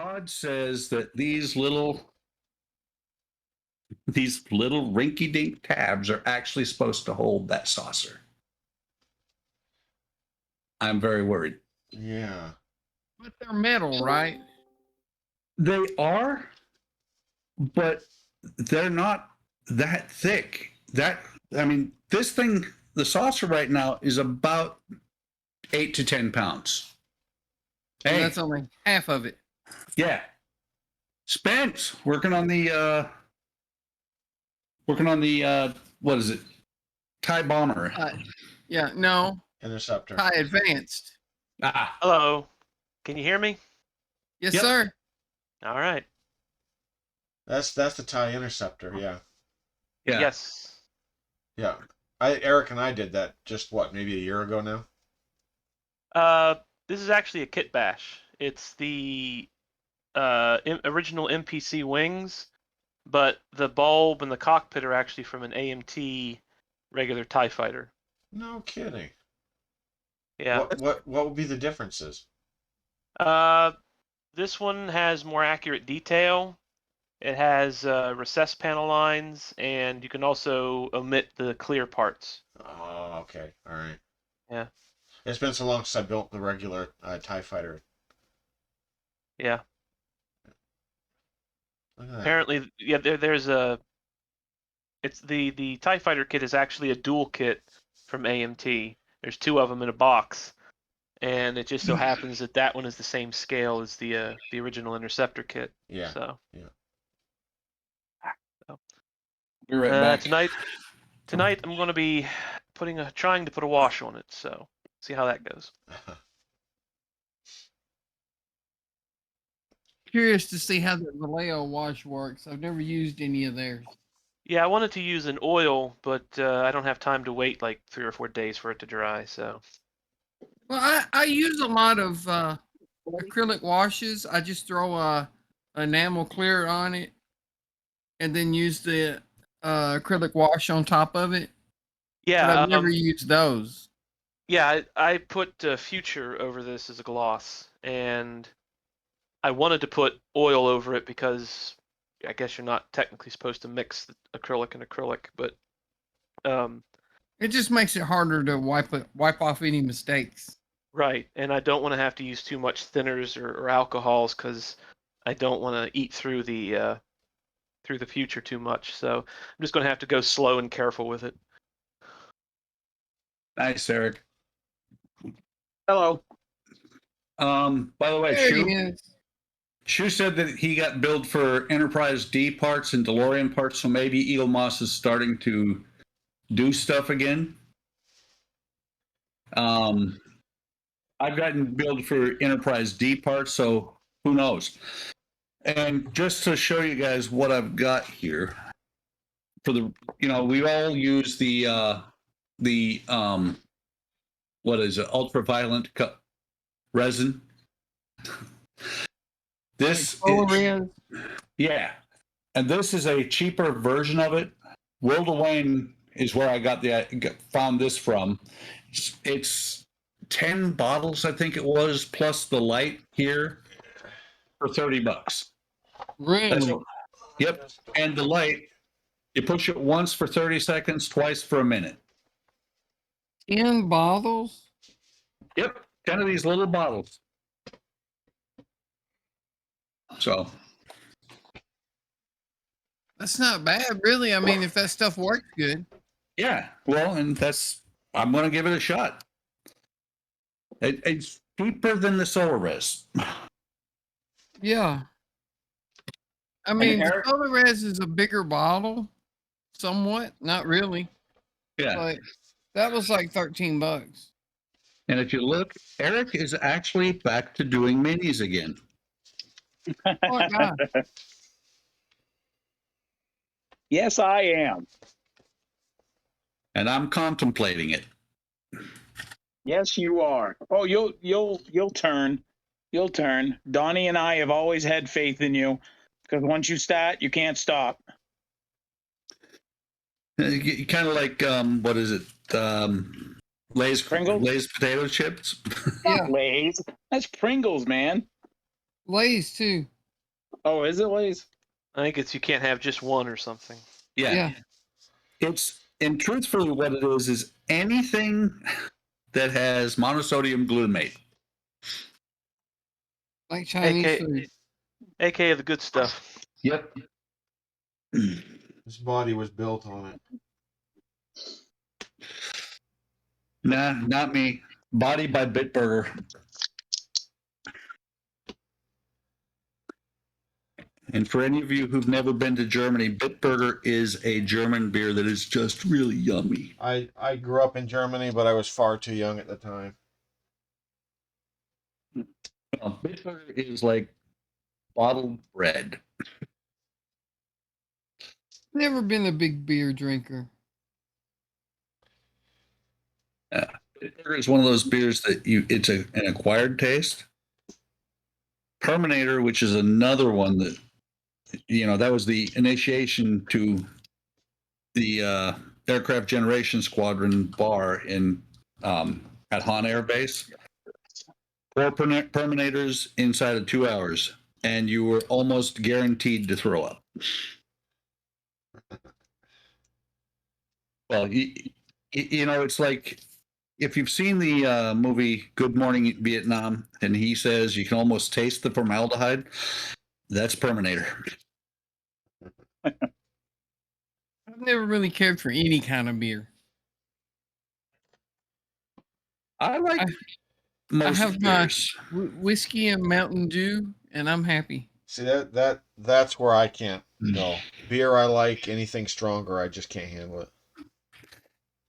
Todd says that these little rinky-dink tabs are actually supposed to hold that saucer. I'm very worried. Yeah. But they're metal, right? They are, but they're not that thick. This thing, the saucer right now is about 8 to 10 pounds. And Hey, that's only half of it. yeah. Spence working on the what is it? TIE bomber. Yeah, no. Interceptor. High advanced. Ah, Hello. Can you hear me? Yes, Yep. sir. All right. That's the TIE interceptor. Yeah. yeah. Yes. Yeah. Eric and I did that just maybe a year ago now. This is actually a kit bash. It's the original MPC wings, but the bulb and the cockpit are actually from an AMT regular TIE fighter. No kidding. Yeah. What would be the differences? This one has more accurate detail. It has recessed panel lines, and you can also omit the clear parts. Oh, okay. All right. Yeah. It's been so long since I built the regular TIE fighter. Yeah. Look at that. Apparently, yeah. There's a. It's the TIE fighter kit is actually a dual kit from AMT. There's two of them in a box, and it just so happens that one is the same scale as the original interceptor kit. Yeah. So. Yeah. So. We're right back. Tonight I'm going to be trying to put a wash on it. So see how that goes. Curious to see how the Vallejo wash works. I've never used any of theirs. Yeah, I wanted to use an oil, but I don't have time to wait like 3 or 4 days for it to dry. So. Well, I use a lot of acrylic washes. I just throw a enamel clear on it, and then use the acrylic wash on top of it. Yeah, but I've never used those. Yeah, I put Future over this as a gloss, and I wanted to put oil over it because I guess you're not technically supposed to mix the acrylic and acrylic, but it just makes it harder to wipe off any mistakes. Right, and I don't want to have to use too much thinners or alcohols because I don't want to eat through the Future too much. So I'm just going to have to go slow and careful with it. Nice, Eric. Hello. By the way, Shu said that he got billed for Enterprise D parts and DeLorean parts, so maybe Eagle Moss is starting to do stuff again. I've gotten billed for Enterprise D parts, so who knows? And just to show you guys what I've got here, for the we all use the what is it, ultraviolet resin. This is, yeah, and this is a cheaper version of it. Will Dwayne is where I found this from. It's 10 bottles, I think it was, plus the light here for $30. Really? Yep, and the light, you push it once for 30 seconds, twice for a minute. 10 bottles? Yep, 10 of these little bottles. So that's not bad, really. I mean, if that stuff works good. Yeah, well, and I'm going to give it a shot. It's cheaper than the Solar Res. Yeah. I mean, the Solar Res is a bigger bottle, somewhat. Not really. Yeah. But that was like $13. And if you look, Eric is actually back to doing minis again. Oh, my God. Yes, I am. And I'm contemplating it. Yes, you are. Oh, you'll turn. You'll turn. Donnie and I have always had faith in you because once you start, you can't stop. Kind of like what is it? Lay's Pringles? Lay's potato chips. Yeah. Lay's. That's Pringles, man. Lay's too. Oh, is it, Lays? I think it's you can't have just one or something. Yeah. And truthfully, what it is anything that has monosodium glutamate. Like Chinese AK, food. AKA the good stuff. Yep. His body was built on it. Nah, not me. Body by Bitburger. And for any of you who've never been to Germany, Bitburger is a German beer that is just really yummy. I grew up in Germany, but I was far too young at the time. Bitburger is like bottled bread. Never been a big beer drinker. Bitburger is one of those beers that it's an acquired taste. Perminator, which is another one that, that was the initiation to the Aircraft Generation Squadron bar in at Hahn Air Base. 4 Perminators inside of 2 hours, and you were almost guaranteed to throw up. Well, it's like if you've seen the movie Good Morning Vietnam, and he says you can almost taste the formaldehyde, that's Perminator. I've never really cared for any kind of beer. I like I most have my beers. whiskey and Mountain Dew, and I'm happy. See that's where I can't go. Beer I like, anything stronger I just can't handle it.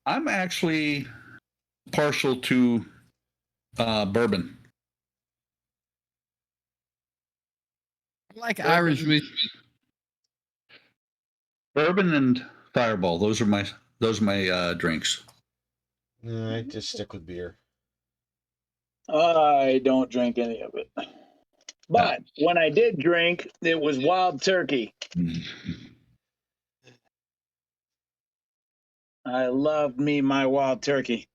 I'm actually partial to bourbon. I like Irish whiskey. Bourbon and Fireball. Those are my drinks. No, I just stick with beer. I don't drink any of it. But when I did drink, it was wild turkey. I loved my wild turkey.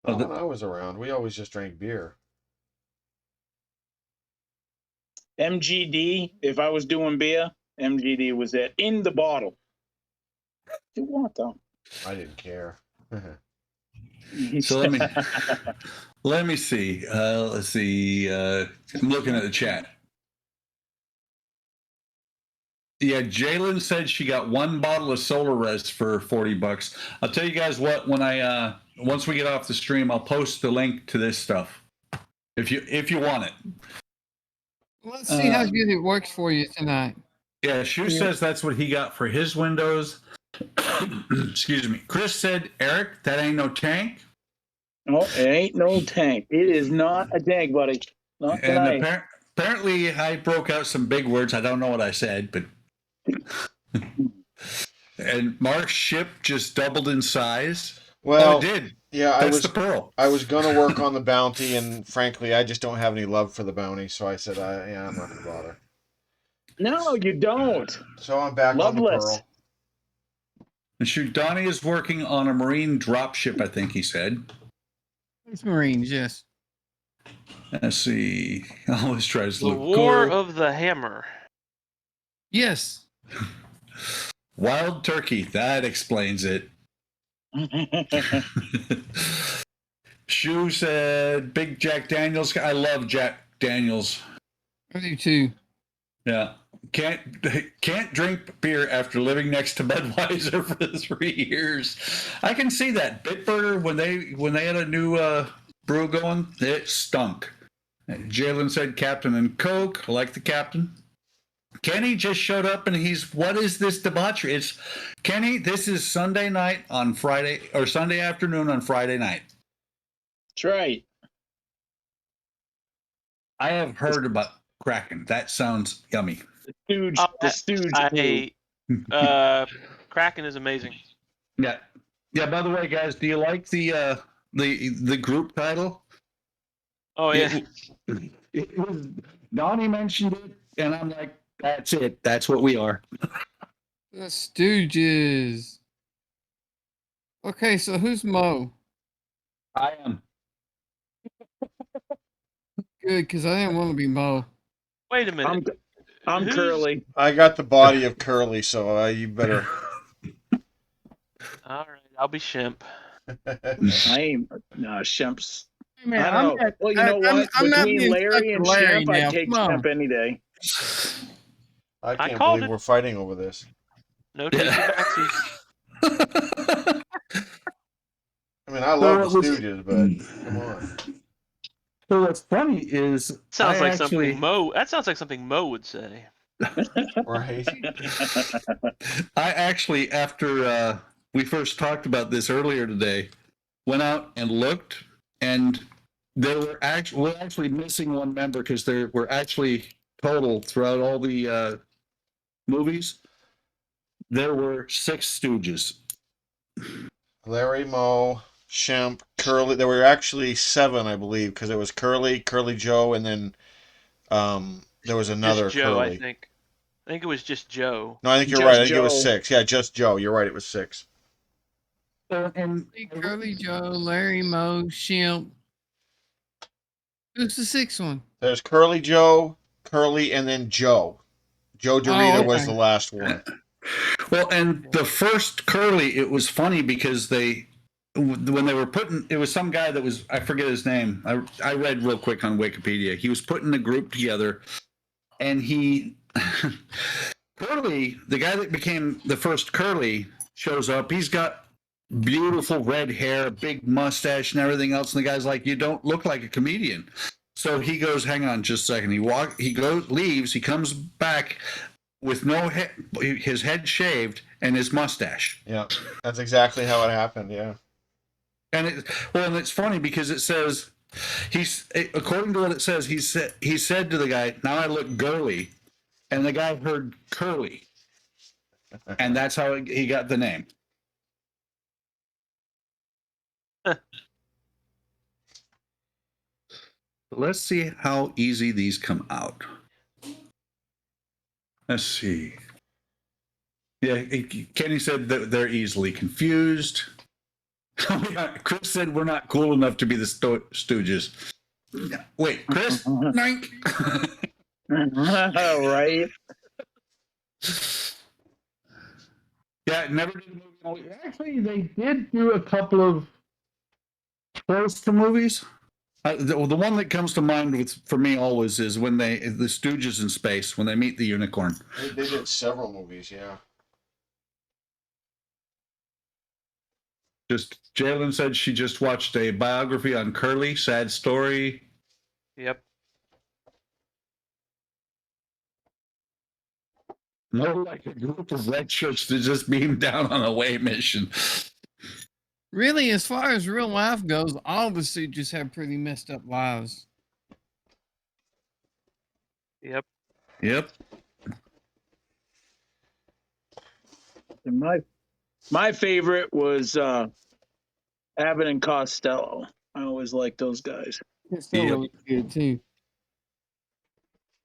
When I was around, we always just drank beer. MGD, if I was doing beer, MGD was it in the bottle. You want though? I didn't care. So let me see. Let's see. I'm looking at the chat. Yeah, Jalen said she got 1 bottle of Solar Res for $40. I'll tell you guys what. When once we get off the stream, I'll post the link to this stuff if you want it. Let's see how good it works for you tonight. Yeah, Shu says that's what he got for his Windows. Excuse me. Chris said, Eric, that ain't no tank. No, it ain't no tank. It is not a tank, buddy. Not tonight. And apparently I broke out some big words. I don't know what I said, but and Mark's ship just doubled in size. Well, it did. Yeah, That's the pearl. I was gonna work on the bounty, and frankly, I just don't have any love for the bounty, so I said, I'm not gonna bother. No, you don't. So I'm back on the pearl. And shoot, Donnie is working on a marine dropship, I think he said. It's Marines, yes. Let's see. I always tries to The look War cool. of the Hammer. Yes. Wild turkey. That explains it. Shu said, Big Jack Daniels. I love Jack Daniels. I do too. Yeah. Can't drink beer after living next to Budweiser for 3 years. I can see that. Bitburger, when they had a new brew going, it stunk. Jalen said Captain and Coke. I like the Captain. Kenny just showed up and what is this debauchery? It's Kenny, this is Sunday night on Friday, or Sunday afternoon on Friday night. That's right. I have heard about Kraken. That sounds yummy. The Stooges. Kraken is amazing. Yeah. Yeah, by the way, guys, do you like the group title? Oh yeah. It was, Donnie mentioned it, and I'm like, that's it. That's what we are. The Stooges. Okay, so who's Mo? I am. Good, because I didn't want to be Mo. Wait a minute. I'm Who's- Curly. I got the body of Curly, so you better. All right, I'll be Shemp. I ain't Shemp's. Man, I don't know. Well, you know what? I'm not Between being stuck Larry with and Larry Shemp, I'd now. take Come on. Shemp any day. I can't called believe it. we're fighting over this. No takesy backsies. I mean, I love the Stooges, but come on. So what's funny is Sounds I like actually, something Mo. That sounds like something Mo would say. Right? I actually, after we first talked about this earlier today, went out and looked, and we're actually missing one member because there were actually total throughout all the movies. There were 6 Stooges. Larry, Moe, Shemp, Curly. There were actually 7, I believe, because there was Curly, Curly Joe, and then there was another Just Joe, I Curly. think. I think it was just Joe. No, I think you're Just right. I think it was Joe. 6. Yeah, just Joe. You're right. It was 6. And Curly Joe, Larry, Moe, Shemp. Who's the 6th one? There's Curly Joe, Curly, and then Joe. Joe Dorita was the okay. last one. well, and the first Curly, it was funny because when they were putting, it was some guy that was, I forget his name. I read real quick on Wikipedia. He was putting the group together, and Curly, the guy that became the first Curly, shows up. He's got beautiful red hair, big mustache, and everything else. And the guy's like, "You don't look like a comedian." So he goes, "Hang on, just a second." He goes, leaves. He comes back with no head, his head shaved, and his mustache. Yeah, that's exactly how it happened. Yeah. And and it's funny because it says according to what it says, he said to the guy, "Now I look girly," and the guy heard curly, and that's how he got the name. Let's see how easy these come out. Let's see. Yeah, Kenny said that they're easily confused. Chris said we're not cool enough to be the Stooges. Wait, Chris? Nink. Right. Yeah, never did a movie. Actually, they did do a couple of close to movies. The one that comes to mind for me always is when the Stooges in space, when they meet the unicorn. They did several movies, yeah. Just Jalen said she just watched a biography on Curly, sad story. Yep. More like a group of red shirts that just beamed down on a away mission. Really, as far as real life goes, all the Stooges have pretty messed up lives. Yep. Yep. And my favorite was Abbott and Costello. I always liked those guys. It's still really good too.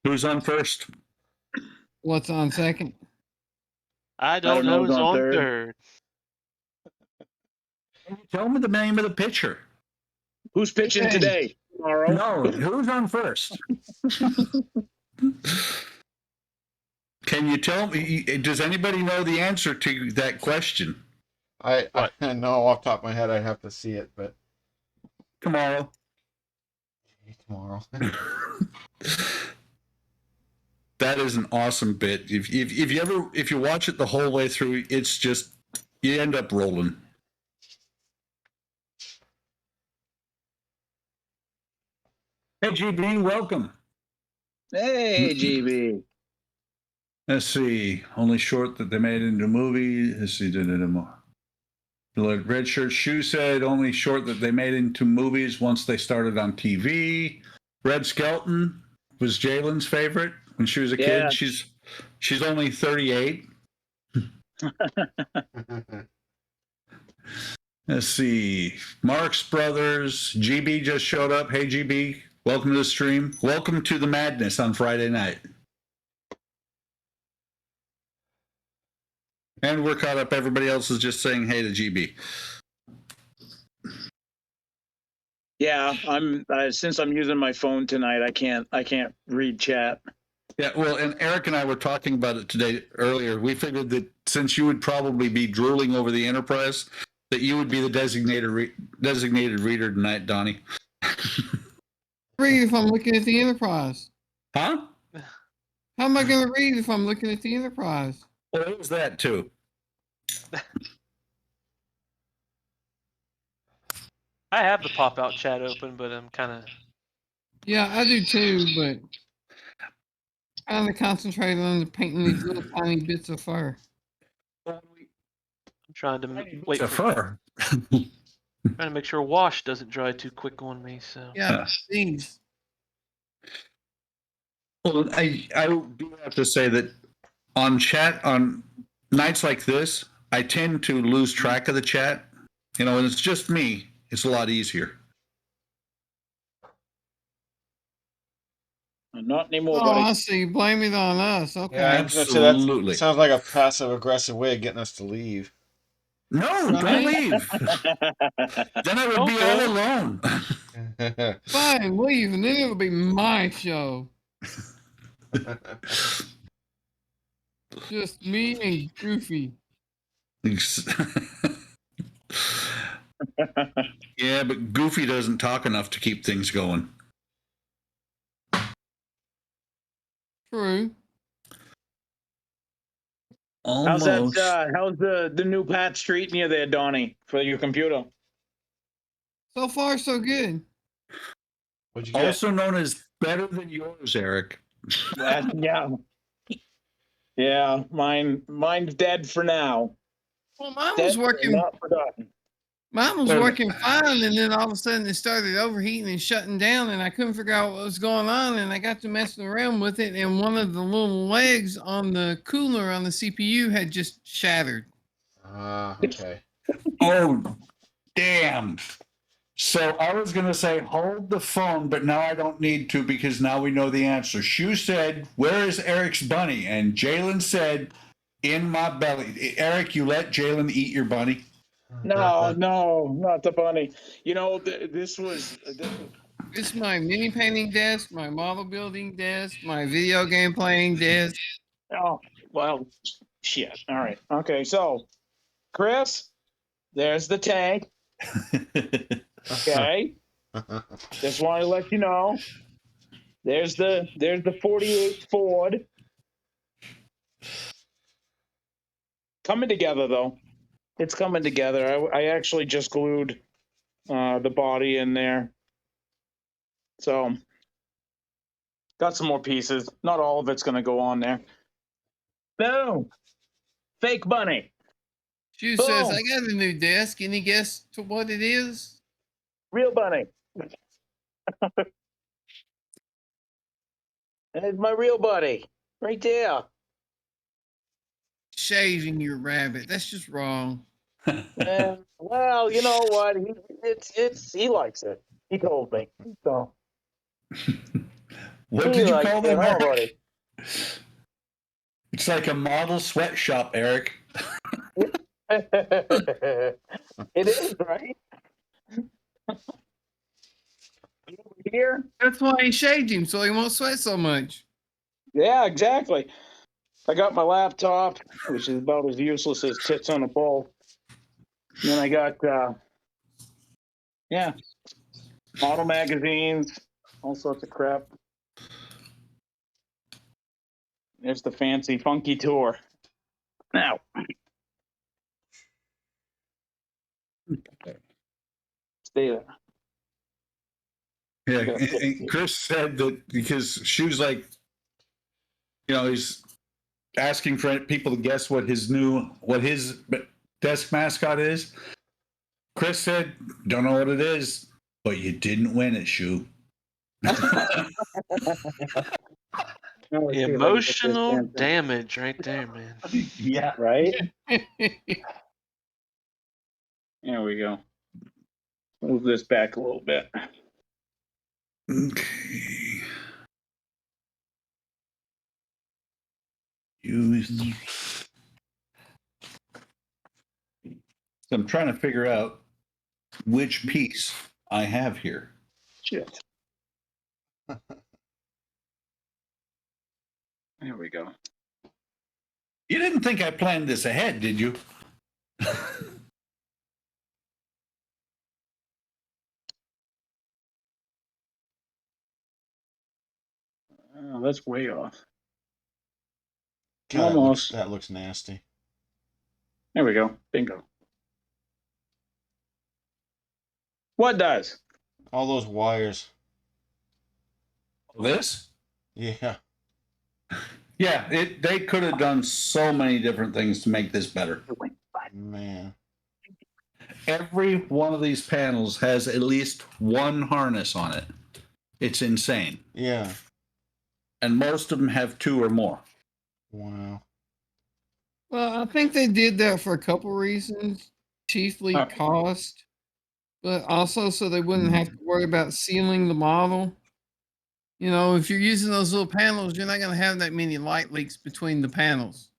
Who's on first? What's on second? I don't know who's on third. Tell me the name of the pitcher. Who's pitching today? Tomorrow? No, who's on first? Can you tell me? Does anybody know the answer to that question? I know off the top of my head I'd have to see it, but Tomorrow. tomorrow. That is an awesome bit. If you watch it the whole way through, it's just you end up rolling. Hey GB, welcome. Hey, GB. Let's see. Only short that they made into a movie. Let's see. The Red Shirt Shoe said only short that they made into movies once they started on TV. Red Skelton was Jalen's favorite when she was a Yeah. kid. She's only 38. Let's see. Marx Brothers. GB just showed up. Hey, GB. Welcome to the stream. Welcome to the madness on Friday night. And we're caught up. Everybody else is just saying hey to GB. Yeah, I'm since I'm using my phone tonight, I can't read chat. Yeah, well, and Eric and I were talking about it today earlier. We figured that since you would probably be drooling over the Enterprise, that you would be the designated reader tonight, Donnie. Read if I'm looking at the Enterprise. Huh? How am I going to read if I'm looking at the Enterprise? Well, it was that too. I have the pop out chat open, but I'm kind of. Yeah, I do too, but trying to concentrate on painting these little tiny bits of fur. I'm trying to wait It's a for. fur. Trying to make sure wash doesn't dry too quick on me. So. Yeah, these. Well, I do have to say that on chat on nights like this, I tend to lose track of the chat. You know, and it's just me. It's a lot easier. Not anymore, Oh, buddy. I see. Blame it on us. Okay. Yeah, Absolutely. that sounds like a passive aggressive way of getting us to leave. No, don't Right? leave. Then I would be all Okay. alone. Fine, leave, and then it'll be my show. Just me and Goofy. Yeah, but Goofy doesn't talk enough to keep things going. True. How's Almost. that? How's the new patch treating you there, Donnie, for your computer? So far, so good. What'd you get? Also known as better than yours, Eric. Yeah. Yeah, mine's dead for now. Well, mine Dead was but working. not forgotten. Mine was Well, working fine, and then all of a sudden it started overheating and shutting down, and I couldn't figure out what was going on. And I got to messing around with it, and one of the little legs on the cooler on the CPU had just shattered. Okay. Oh, damn. So I was going to say, hold the phone, but now I don't need to because now we know the answer. Shu said, where is Eric's bunny? And Jalen said, in my belly. Eric, you let Jalen eat your bunny? No, not the bunny. You know, this was This is my mini painting desk, my model building desk, my video game playing desk. oh well, shit. All right, okay. So, Chris, there's the tank. Okay, just want to let you know. There's the 48 Ford. Coming together though. It's coming together. I actually just glued the body in there. So got some more pieces. Not all of it's going to go on there. Boom. Fake bunny. Shu says, Boom. I got a new desk. Any guess to what it is? Real bunny. There's my real bunny. Right there. Shaving your rabbit. That's just wrong. Well, you know what? He likes it. He told me. So What he did you likes call it, them, huh, Eric? buddy? It's like a model sweatshop, Eric. It is, right? Here? That's why he shaved him, so he won't sweat so much. Yeah, exactly. I got my laptop, which is about as useless as tits on a pole. And then I got, model magazines, all sorts of crap. There's the fancy, funky tour. Now, stay there. Yeah, and Chris said that because she was like, you know, he's asking for people to guess what his desk mascot is. Chris said, don't know what it is, but you didn't win it, Shu. Emotional damage right there, man. Yeah. Right? There we go. Move this back a little bit. Okay. Use. So I'm trying to figure out which piece I have here. Shit. There we go. You didn't think I planned this ahead, did you? Oh, that's way off. God, Almost. that looks nasty. There we go. Bingo. What does? All those wires. This? Yeah. Yeah, they could have done so many different things to make this better. Man. Every one of these panels has at least one harness on it. It's insane. Yeah. And most of them have two or more. Wow. Well, I think they did that for a couple reasons, chiefly cost, but also so they wouldn't have to worry about sealing the model. You know, if you're using those little panels, you're not going to have that many light leaks between the panels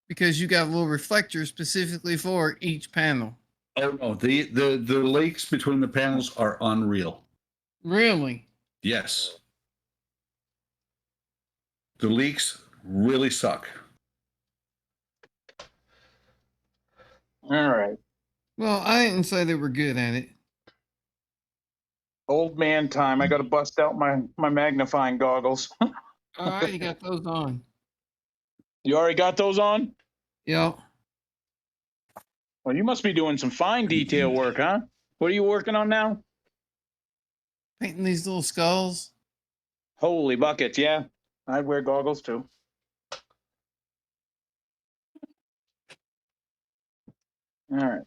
because you got a little reflector specifically for each panel. Oh no, the leaks between the panels are unreal. Really? Yes. The leaks really suck. All right. Well, I didn't say they were good at it. Old man time. I got to bust out my magnifying goggles. All right, you got those on. You already got those on? Yeah. Well, you must be doing some fine detail work, huh? What are you working on now? Painting these little skulls. Holy buckets, yeah. I'd wear goggles too. All right.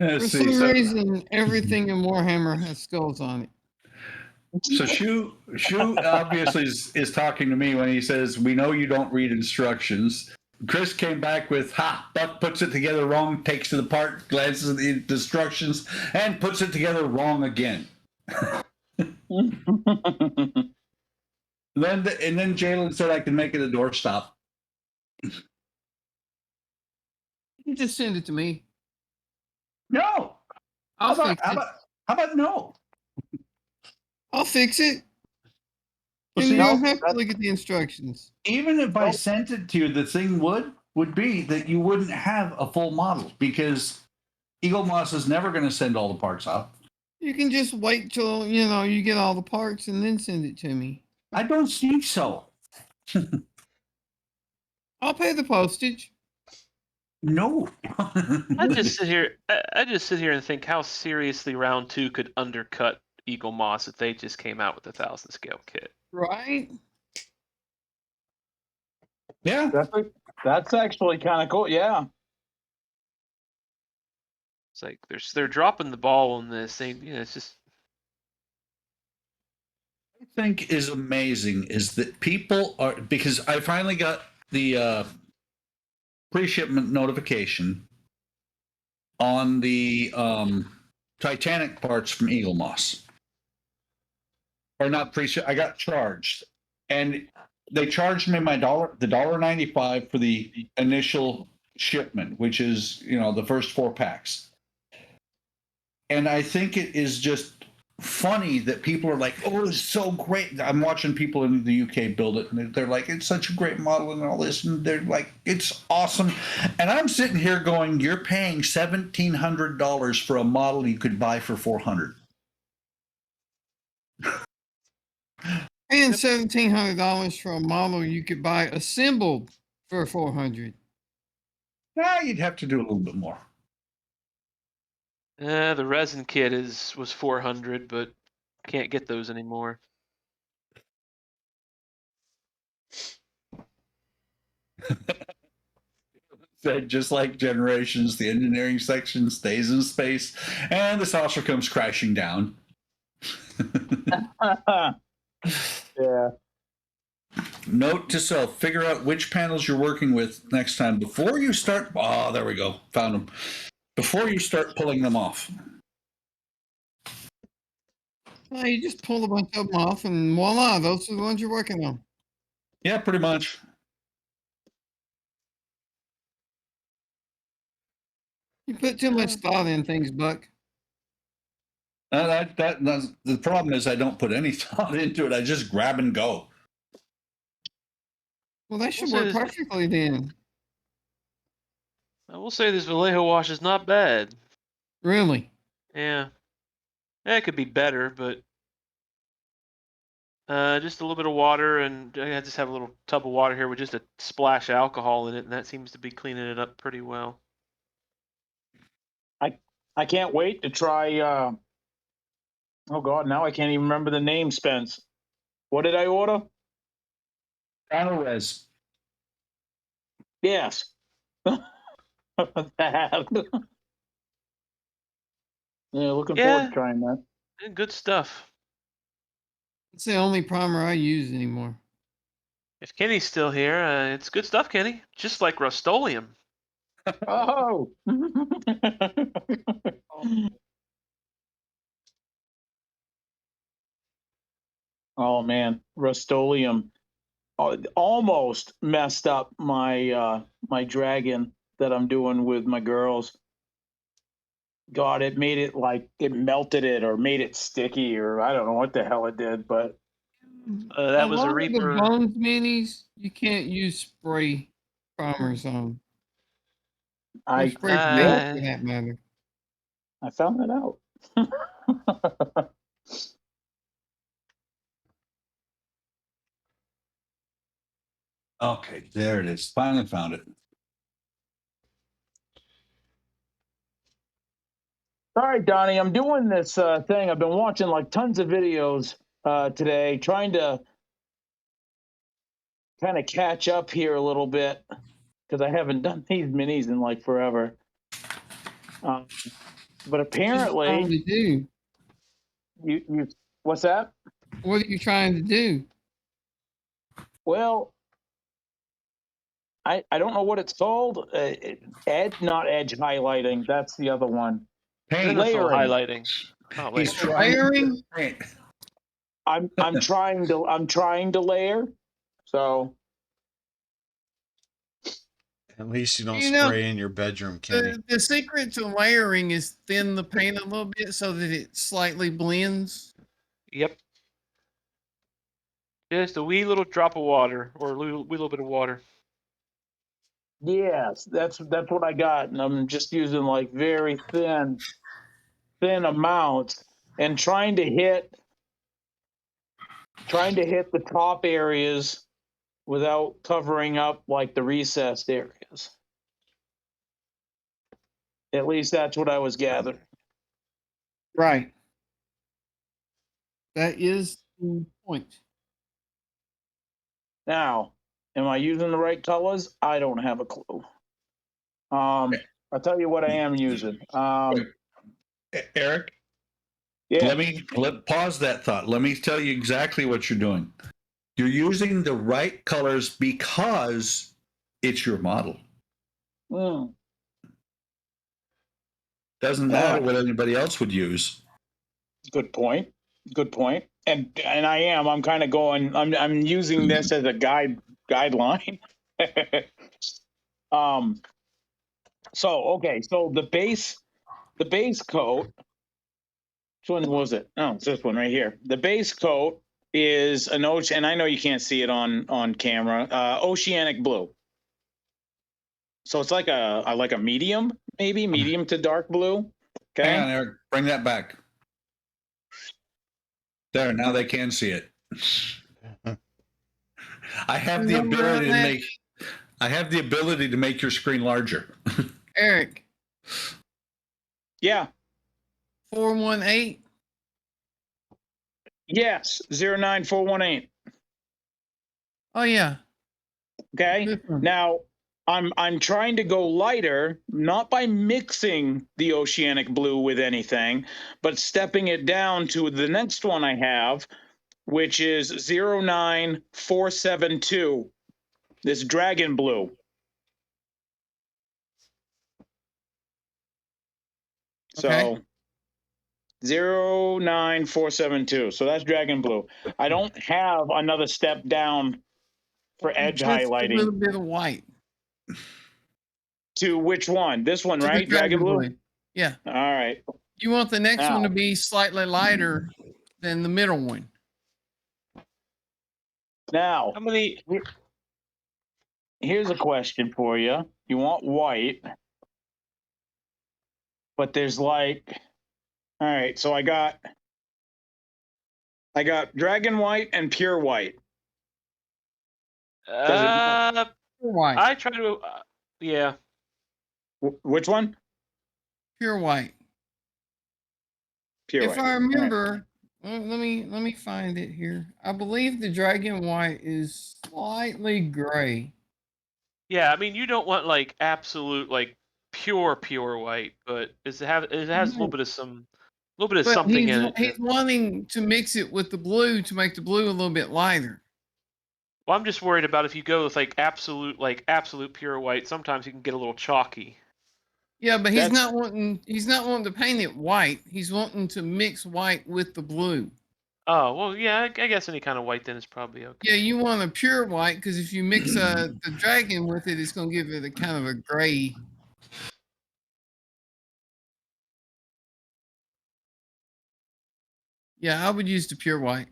For some reason, everything in Warhammer has skulls on it. So Shu obviously is talking to me when he says, "We know you don't read instructions." Chris came back with, "Ha!" Buck puts it together wrong, takes it apart, glances at the instructions, and puts it together wrong again. Then Jalen said I can make it a doorstop. You just send it to me. No. I'll fix it. How about no? I'll fix it. Well, And see, you don't have to look at the instructions. Even if I sent it to you, the thing would be that you wouldn't have a full model because Eagle Moss is never going to send all the parts out. You can just wait till, you get all the parts and then send it to me. I don't think so. I'll pay the postage. No. I just sit here and think how seriously round 2 could undercut Eagle Moss if they just came out with a 1,000 scale kit. Right? Yeah. That's actually kind of cool. Yeah. It's like they're dropping the ball on this. It's just. I think is amazing is that people are, because I finally got the pre-shipment notification on the Titanic parts from Eagle Moss. Or not pre-ship, I got charged. And they charged me the $1.95 for the initial shipment, which is, the first 4 packs. And I think it is just funny that people are like, "Oh, it's so great." I'm watching people in the UK build it, and they're like, "It's such a great model," and all this, and they're like, "It's awesome." And I'm sitting here going, "You're paying $1,700 for a model you could buy for $400." Paying $1,700 for a model you could buy assembled for $400. Now you'd have to do a little bit more. The resin kit was 400, but can't get those anymore. Just like Generations, the engineering section stays in space, and the saucer comes crashing down. Yeah. Note to self: figure out which panels you're working with next time before you start. Oh, there we go. Found them. Before you start pulling them off. No, you just pull a bunch of them off, and voila, those are the ones you're working on. Yeah, pretty much. You put too much thought in things, Buck. That's the problem is I don't put any thought into it. I just grab and go. Well, that should We'll work say perfectly then. I will say this Vallejo wash is not bad. Really? Yeah. Yeah, it could be better, but just a little bit of water, and I just have a little tub of water here with just a splash of alcohol in it, and that seems to be cleaning it up pretty well. I can't wait to try. Oh God, now I can't even remember the name. Spence, what did I order? Res. Yes. That. Yeah, looking forward Yeah, to trying that. good stuff. It's the only primer I use anymore. If Kenny's still here, it's good stuff, Kenny. Just like Rust-Oleum. Oh. Oh man, Rust-Oleum almost messed up my my dragon that I'm doing with my girls. God, it made it like it melted it or made it sticky or I don't know what the hell it did, but That a was a lot of the Reaper. Bones minis, you can't use spray primers on. Or I spray yeah, paint for that matter. I found that out. Okay, there it is. Finally found it. All right, Donnie, I'm doing this thing. I've been watching like tons of videos today, trying to kind of catch up here a little bit because I haven't done these minis in like forever. But What are you trying apparently, to do? you what's that? What are you trying to do? Well, I don't know what it's called. Not edge highlighting. That's the other one. Paint. Zenithal Layering. highlighting. Oh, He's wait. trying to Layering? paint. I'm trying to layer. So At least you don't You know, spray in your bedroom, Kenny. the secret to layering is thin the paint a little bit so that it slightly blends. Yep. Just a wee little drop of water, or a wee little bit of water. yes, that's what I got, and I'm just using like very thin amounts and trying to hit the top areas without covering up like the recessed areas. At least that's what I was gathering. Right. That is the point. Now, am I using the right colors? I don't have a clue. I'll tell you what I am using. Eric, Yeah. pause that thought. Let me tell you exactly what you're doing. You're using the right colors because it's your model. Mm. Doesn't matter what anybody else would use. Good point. Good point. And I am. I'm kind of going. I'm using this as a guideline. So okay. So the base coat. Which one was it? Oh, it's this one right here. The base coat is an ocean, and I know you can't see it on camera. Oceanic blue. So it's like a medium, maybe medium to dark blue. Okay. Hang on, Eric. Bring that back. There, now they can see it. I have the ability to make your screen larger. Eric. Yeah. 418. Yes. 09418. Oh yeah. Okay. Now I'm trying to go lighter, not by mixing the oceanic blue with anything, but stepping it down to the next one I have, which is 09472. This dragon blue. So 09472. So that's dragon blue. I don't have another step down for edge Just highlighting. a little bit of white. To which one? This one, To the right? Dragon blue? Yeah. All right. You want the next one to Now. be slightly lighter than the middle one. Now, How many here's a question for you. You want white, but there's like, all right. So I got dragon white and pure white. Uh, Pure white. I try to. Yeah. Which one? Pure white. Pure If white. I All right. remember, let me find it here. I believe the dragon white is slightly gray. Yeah, I mean, you don't want like absolute like pure white, but it has a little bit of But something in it. he's wanting to mix it with the blue to make the blue a little bit lighter. Well, I'm just worried about if you go with like absolute pure white, sometimes you can get a little chalky. Yeah, but he's That's- not wanting to paint it white. He's wanting to mix white with the blue. Oh, well, yeah, I guess any kind of white then is probably okay. Yeah, you want a pure white because if you mix the dragon with it, it's going to give it a kind of a gray. Yeah, I would use the pure white.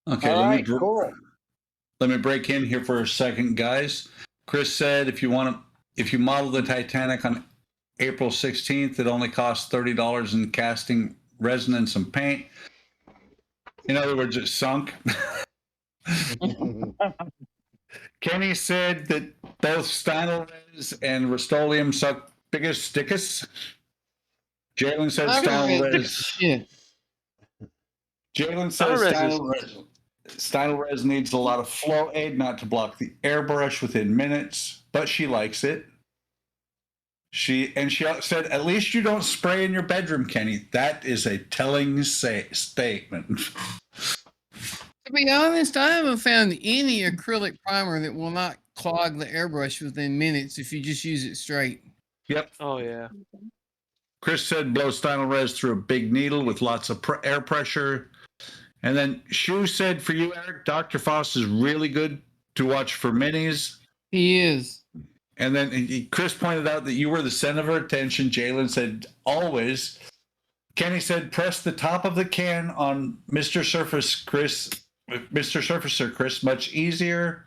Okay, All right, cool. Let me break in here for a second, guys. Chris said if you model the Titanic on April 16th, it only costs $30 in casting, resin, and some paint. In other words, it's sunk. Kenny said that both Steinelres and Rust-Oleum suck biggest stickus. Jalen said Steinelres. Yeah. Jalen says Steinelres needs a lot of flow aid not to block the airbrush within minutes, but she likes it. She said, at least you don't spray in your bedroom, Kenny. That is a telling statement. To be honest, I haven't found any acrylic primer that will not clog the airbrush within minutes if you just use it straight. Yep. Oh yeah. Chris said blow Steinelres through a big needle with lots of air pressure. And then Shu said for you, Eric, Dr. Foss is really good to watch for minis. He is. And then Chris pointed out that you were the center of attention. Jalen said always. Kenny said press the top of the can on Mr. Surfacer Chris, much easier.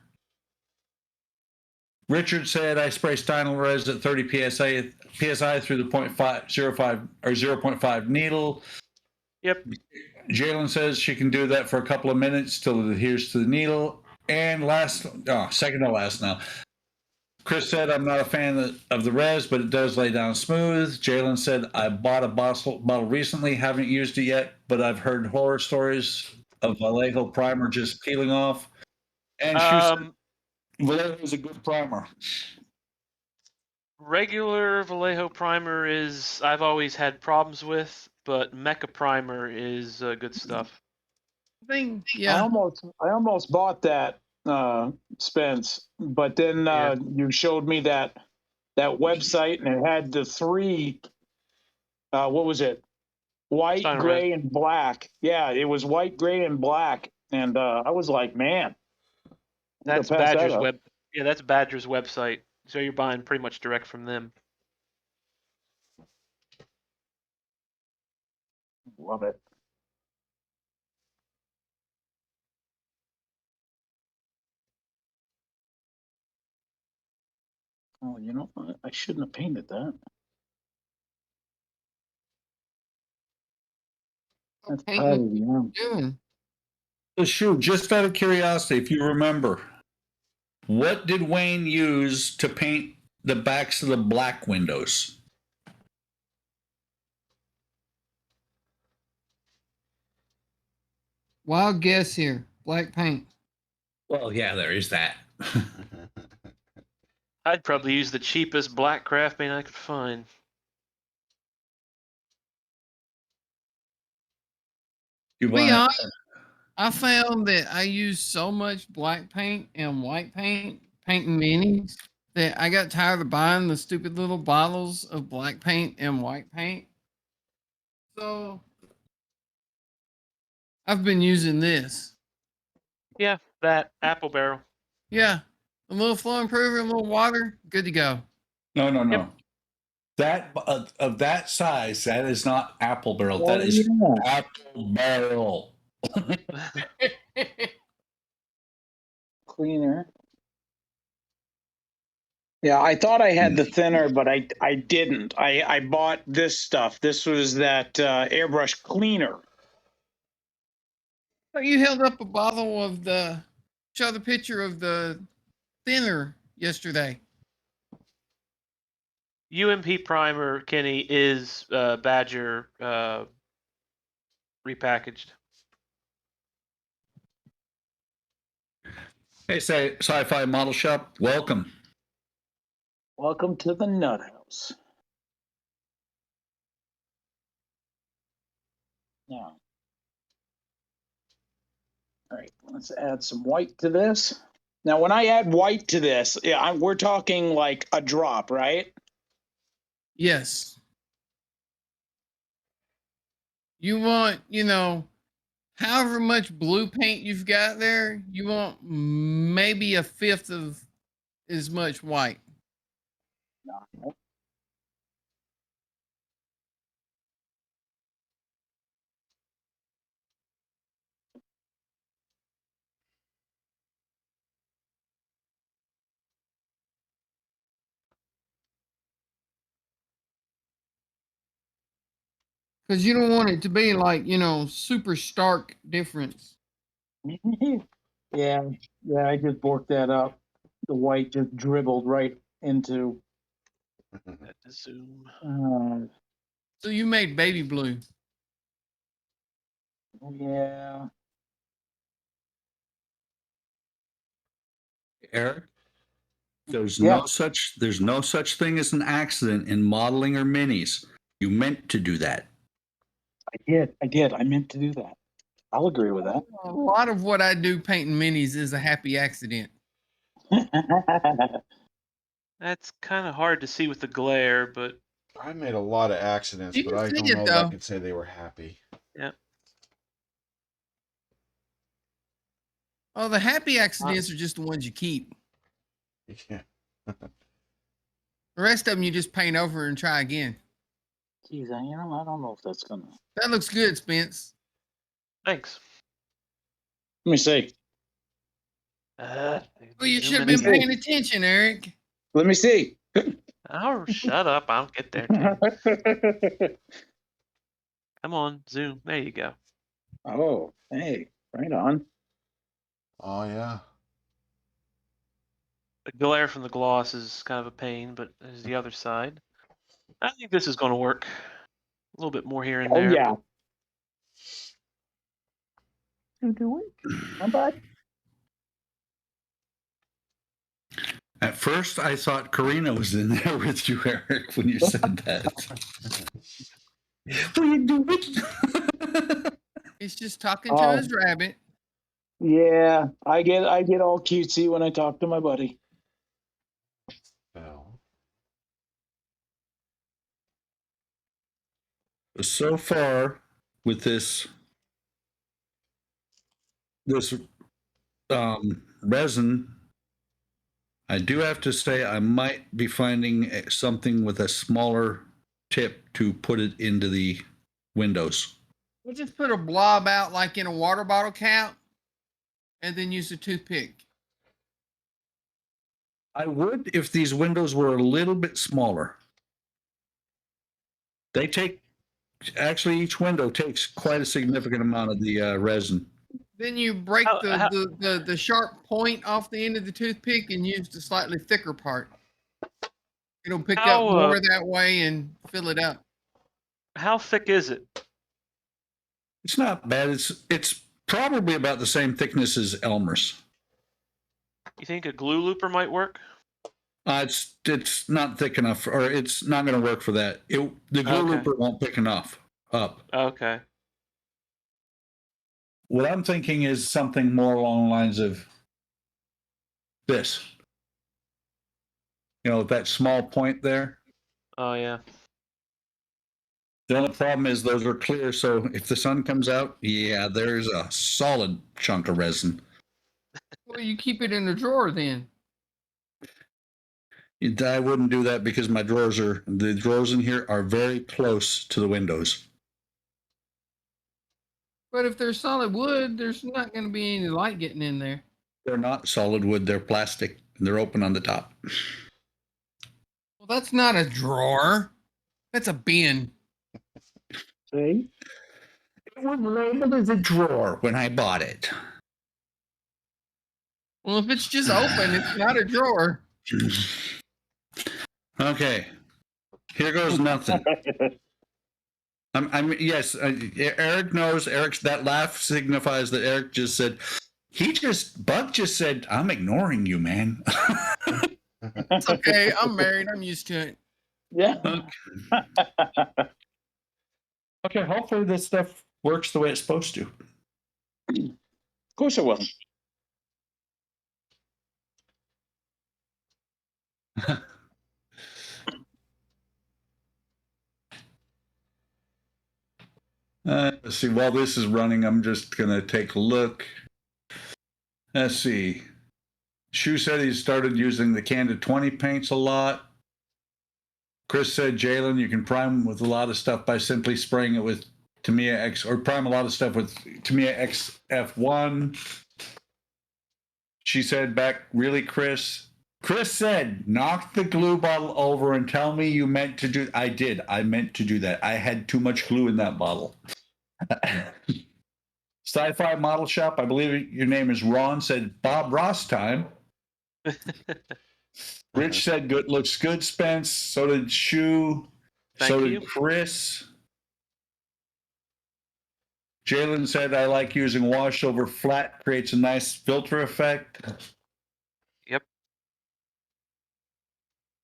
Richard said I spray Steinelres at 30 psi through the 0.5 or 0.5 needle. Yep. Jalen says she can do that for a couple of minutes till it adheres to the needle. And second to last now. Chris said, I'm not a fan of the res, but it does lay down smooth. Jalen said, I bought a bottle recently, haven't used it yet, but I've heard horror stories of Vallejo primer just peeling off. And she said, Vallejo is a good primer. Regular Vallejo primer I've always had problems with, but Mecha primer is good stuff. I almost bought that, Spence, but then you showed me that website and it had the three. What was it? White, gray, and black. Yeah, it was white, gray, and black, and I was like, man, that's Badger's that's Badger's website. So you're buying pretty much direct from them. Love it. Oh, you know, I shouldn't have painted that. That's probably doing. So, Shu, just out of curiosity, if you remember, what did Wayne use to paint the backs of the black windows? Wild guess here. Black paint. Well, yeah, there is that. I'd probably use the cheapest black craft paint I could find. I found that I used so much black paint and white paint painting minis that I got tired of buying the stupid little bottles of black paint and white paint. So I've been using this. Yeah, that apple barrel. Yeah, a little flow improver, a little water, good to go. No. Yep. That of that size, that is not apple barrel. That is apple barrel. Cleaner. Yeah, I thought I had the thinner, but I didn't. I bought this stuff. This was that airbrush cleaner. Oh, you held up a bottle of show the picture of the thinner yesterday. UMP primer, Kenny, is Badger repackaged. Hey, say Sci-Fi Model Shop, welcome. Welcome to the Nut House. Now, all right, let's add some white to this. Now, when I add white to this, yeah, we're talking like a drop, right? Yes. You want, however much blue paint you've got there, you want maybe a fifth of as much white. No. Because you don't want it to be like, super stark difference. Yeah, I just worked that up. The white just dribbled right into. Zoom. So you made baby blue. Yeah. Eric, there's Yeah. no such thing as an accident in modeling or minis. You meant to do that. I did. I meant to do that. I'll agree with that. A lot of what I do painting minis is a happy accident. That's kind of hard to see with the glare, but I made a lot of accidents, You but can I see don't it, know that I though. could say they were happy. yeah. Oh, the happy accidents are just the ones you keep. Yeah. The rest of them you just paint over and try again. Geez, I don't know if that's gonna. That looks good, Spence. Thanks. Let me see. Well, you should have Zoom been in. paying attention, Eric. Let me see. Oh, shut up. I'll get there too. Come on, zoom. There you go. Oh, hey, right on. Oh yeah. The glare from the gloss is kind of a pain, but there's the other side. I think this is going to work. A little bit more here and Oh there. yeah. But You do it, my bud. At first, I thought Karina was in there with you, Eric, when you said that. Will you do it? He's just talking to his rabbit. Yeah, I get all cutesy when I talk to my buddy. Well, So far, with this resin, I do have to say I might be finding something with a smaller tip to put it into the windows. We'll just put a blob out like in a water bottle cap and then use a toothpick. I would if these windows were a little bit smaller. They take, actually, each window takes quite a significant amount of the resin. Then you break How- the sharp point off the end of the toothpick and use the slightly thicker part. It'll pick up more that way and fill it up. how thick is it? It's not bad. It's probably about the same thickness as Elmer's. You think a glue looper might work? It's not thick enough, or it's not going to work for that. The glue looper won't pick enough up. Okay. What I'm thinking is something more along the lines of this. That small point there. Oh, yeah. The only problem is those are clear, so if the sun comes out, yeah, there's a solid chunk of resin. Well, you keep it in the drawer then. I wouldn't do that because the drawers in here are very close to the windows. But if they're solid wood, there's not going to be any light getting in there. They're not solid wood, they're plastic, and they're open on the top. Well, that's not a drawer. That's a bin. See? It was labeled as a drawer when I bought it. Well, if it's just open, it's not a drawer. Okay, here goes nothing. Yes, Eric knows. Eric's that laugh signifies that Eric just said, Buck just said, I'm ignoring you, man. It's okay. I'm married. I'm used to it. Yeah. Okay, hopefully this stuff works the way it's supposed to. Of course it will. Let's see, while this is running, I'm just going to take a look. Let's see. Shu said he started using the Candid 20 paints a lot. Chris said, Jalen, you can prime with a lot of stuff by simply spraying it with Tamiya X, or prime a lot of stuff with Tamiya XF1. She said back, really, Chris? Chris said, knock the glue bottle over and tell me you meant to do. I did. I meant to do that. I had too much glue in that bottle. Sci-Fi Model Shop, I believe your name is Ron, said Bob Ross time. Rich said good, looks good, Spence. So did Shu. Thank so you. did Chris. Jalen said I like using wash over flat, creates a nice filter effect. Yep.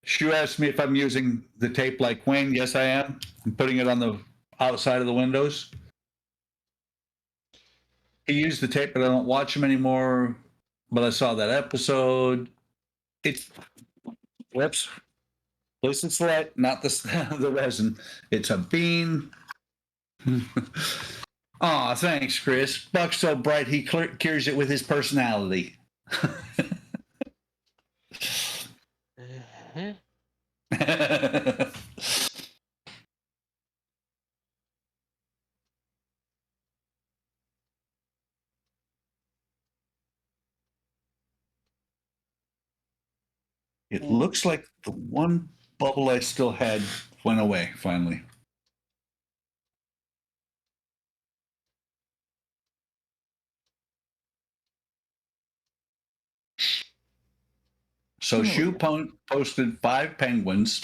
Shu asked me if I'm using the tape like Wayne. Yes, I am. I'm putting it on the outside of the windows. He used the tape, but I don't watch him anymore. But I saw that episode. It's whoops. Listen, select, not the resin. It's a bean. Aw, thanks, Chris. Buck's so bright he cures it with his personality. Uh-huh. It looks like the one bubble I still had went away finally. So Shu posted 5 penguins,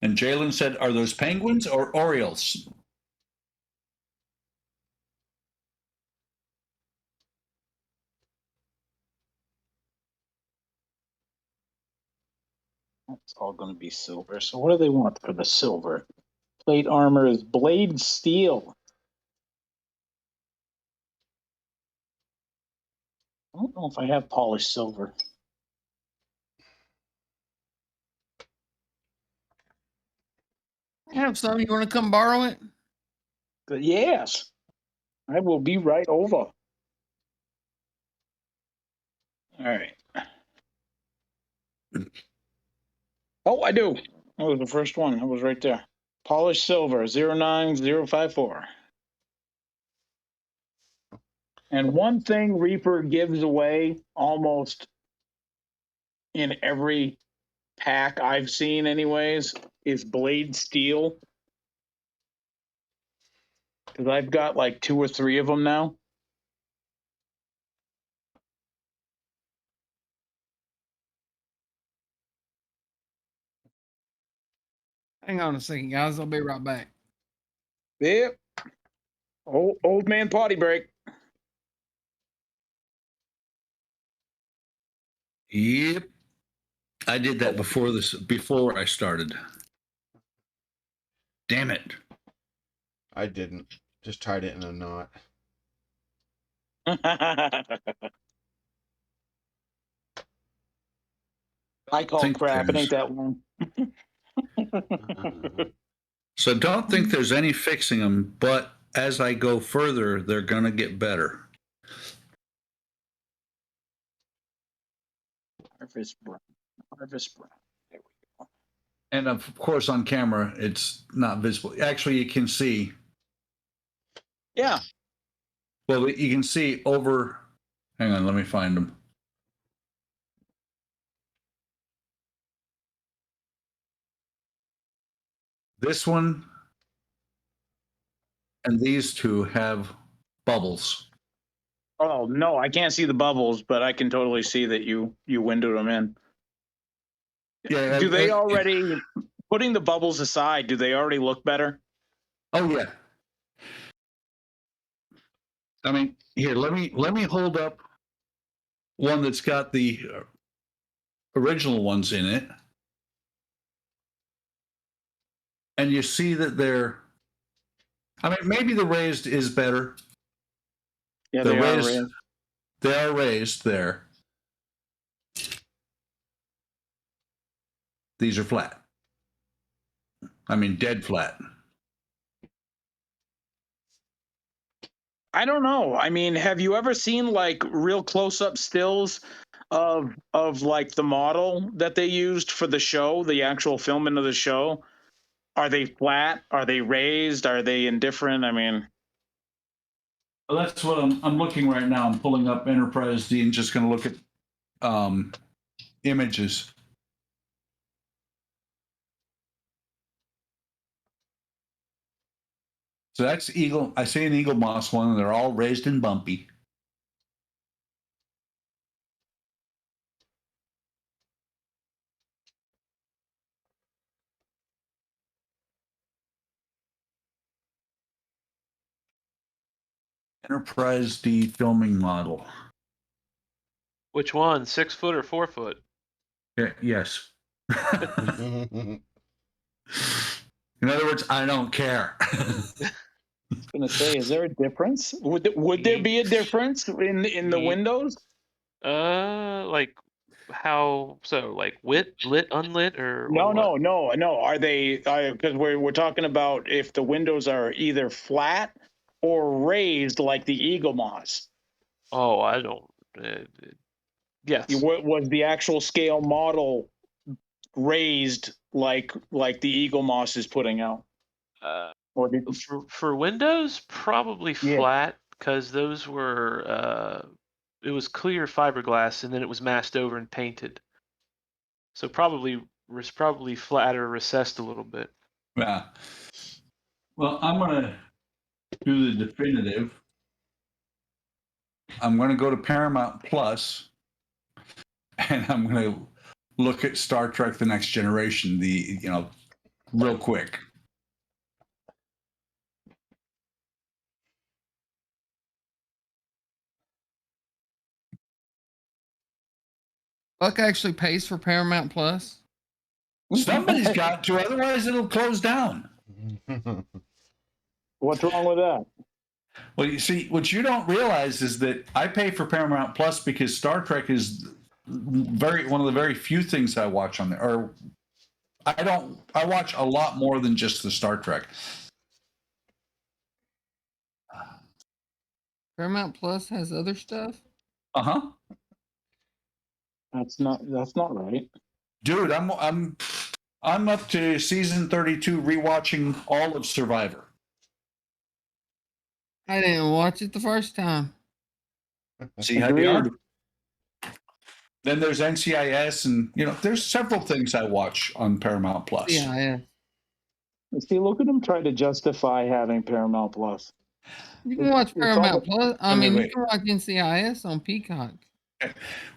and Jalen said, "Are those penguins or Orioles?" That's all going to be silver. So what do they want for the silver? Plate armor is blade steel. I don't know if I have polished silver. I have some. You want to come borrow it? But yes, I will be right over. All right. Oh, I do. That was the first one. That was right there. Polished silver 09054. And one thing Reaper gives away almost in every pack I've seen, anyways, is blade steel. Because I've got like 2 or 3 of them now. Hang on a second, guys. I'll be right back. Yep. Old man potty break. Yep. I did that before I started. Damn it. I didn't. Just tied it in a knot. I call Think crap. It there's- ain't that long. So don't think there's any fixing them, but as I go further, they're going to get better. Harvest brown. Harvest brown. There we go. And of course, on camera, it's not visible. Actually, you can see. Yeah. Well, you can see over. Hang on, let me find them. This one and these two have bubbles. Oh no, I can't see the bubbles, but I can totally see that you windowed them in. Yeah. Do they already, putting the bubbles aside, do they already look better? Oh yeah. I mean, here, let me hold up one that's got the original ones in it, and you see that they're. I mean, maybe the raised is better. Yeah, The they are raised, raised. they are raised there. These are flat. I mean, dead flat. I don't know. I mean, have you ever seen like real close-up stills of like the model that they used for the show, the actual filming of the show? Are they flat? Are they raised? Are they indifferent? I mean, Well, that's what I'm looking right now. I'm pulling up Enterprise D and just going to look at images. So that's Eagle. I see an Eagle Moss one, and they're all raised and bumpy. Enterprise D filming model. Which one? 6 foot or 4 foot? Yeah, yes. In other words, I don't care. I was gonna say, is there a difference? Would there be a difference in the windows? Like how so? Like lit, unlit, or No, what? no. Are they? Because we're talking about if the windows are either flat or raised, like the Eagle Moss. Oh, I don't. Uh, yes. Was the actual scale model raised like the Eagle Moss is putting out? Uh, Or did, for Windows, probably yeah. flat because those were it was clear fiberglass and then it was masked over and painted. So probably was probably flat or recessed a little bit. Yeah. Well, I'm going to do the definitive. I'm going to go to Paramount Plus, and I'm going to look at Star Trek: The Next Generation. Real quick. Buck actually pays for Paramount Plus. Somebody's got to, otherwise it'll close down. What's wrong with that? Well, you see, what you don't realize is that I pay for Paramount Plus because Star Trek is one of the very few things I watch on there. Or I watch a lot more than just the Star Trek. Paramount Plus has other stuff. Uh-huh. That's not right. Dude, I'm up to season 32 rewatching all of Survivor. I didn't watch it the first time. See how you are? Then there's NCIS, and there's several things I watch on Paramount Plus. Yeah. See, look at him try to justify having Paramount Plus. You can watch Paramount Plus. Wait. You can watch NCIS on Peacock.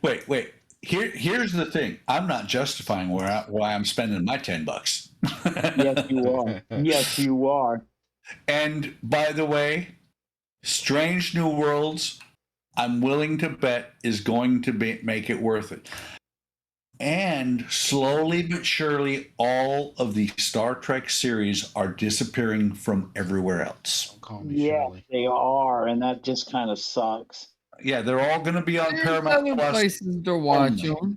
Wait. Here's the thing. I'm not justifying why I'm spending my $10. Yes, you are. Yes, you are. And by the way, Strange New Worlds, I'm willing to bet is going to make it worth it. And slowly but surely, all of the Star Trek series are disappearing from everywhere else. Yeah, they are, and that just kind of sucks. Yeah, they're all going to be on There's Paramount other Plus. places to watch them.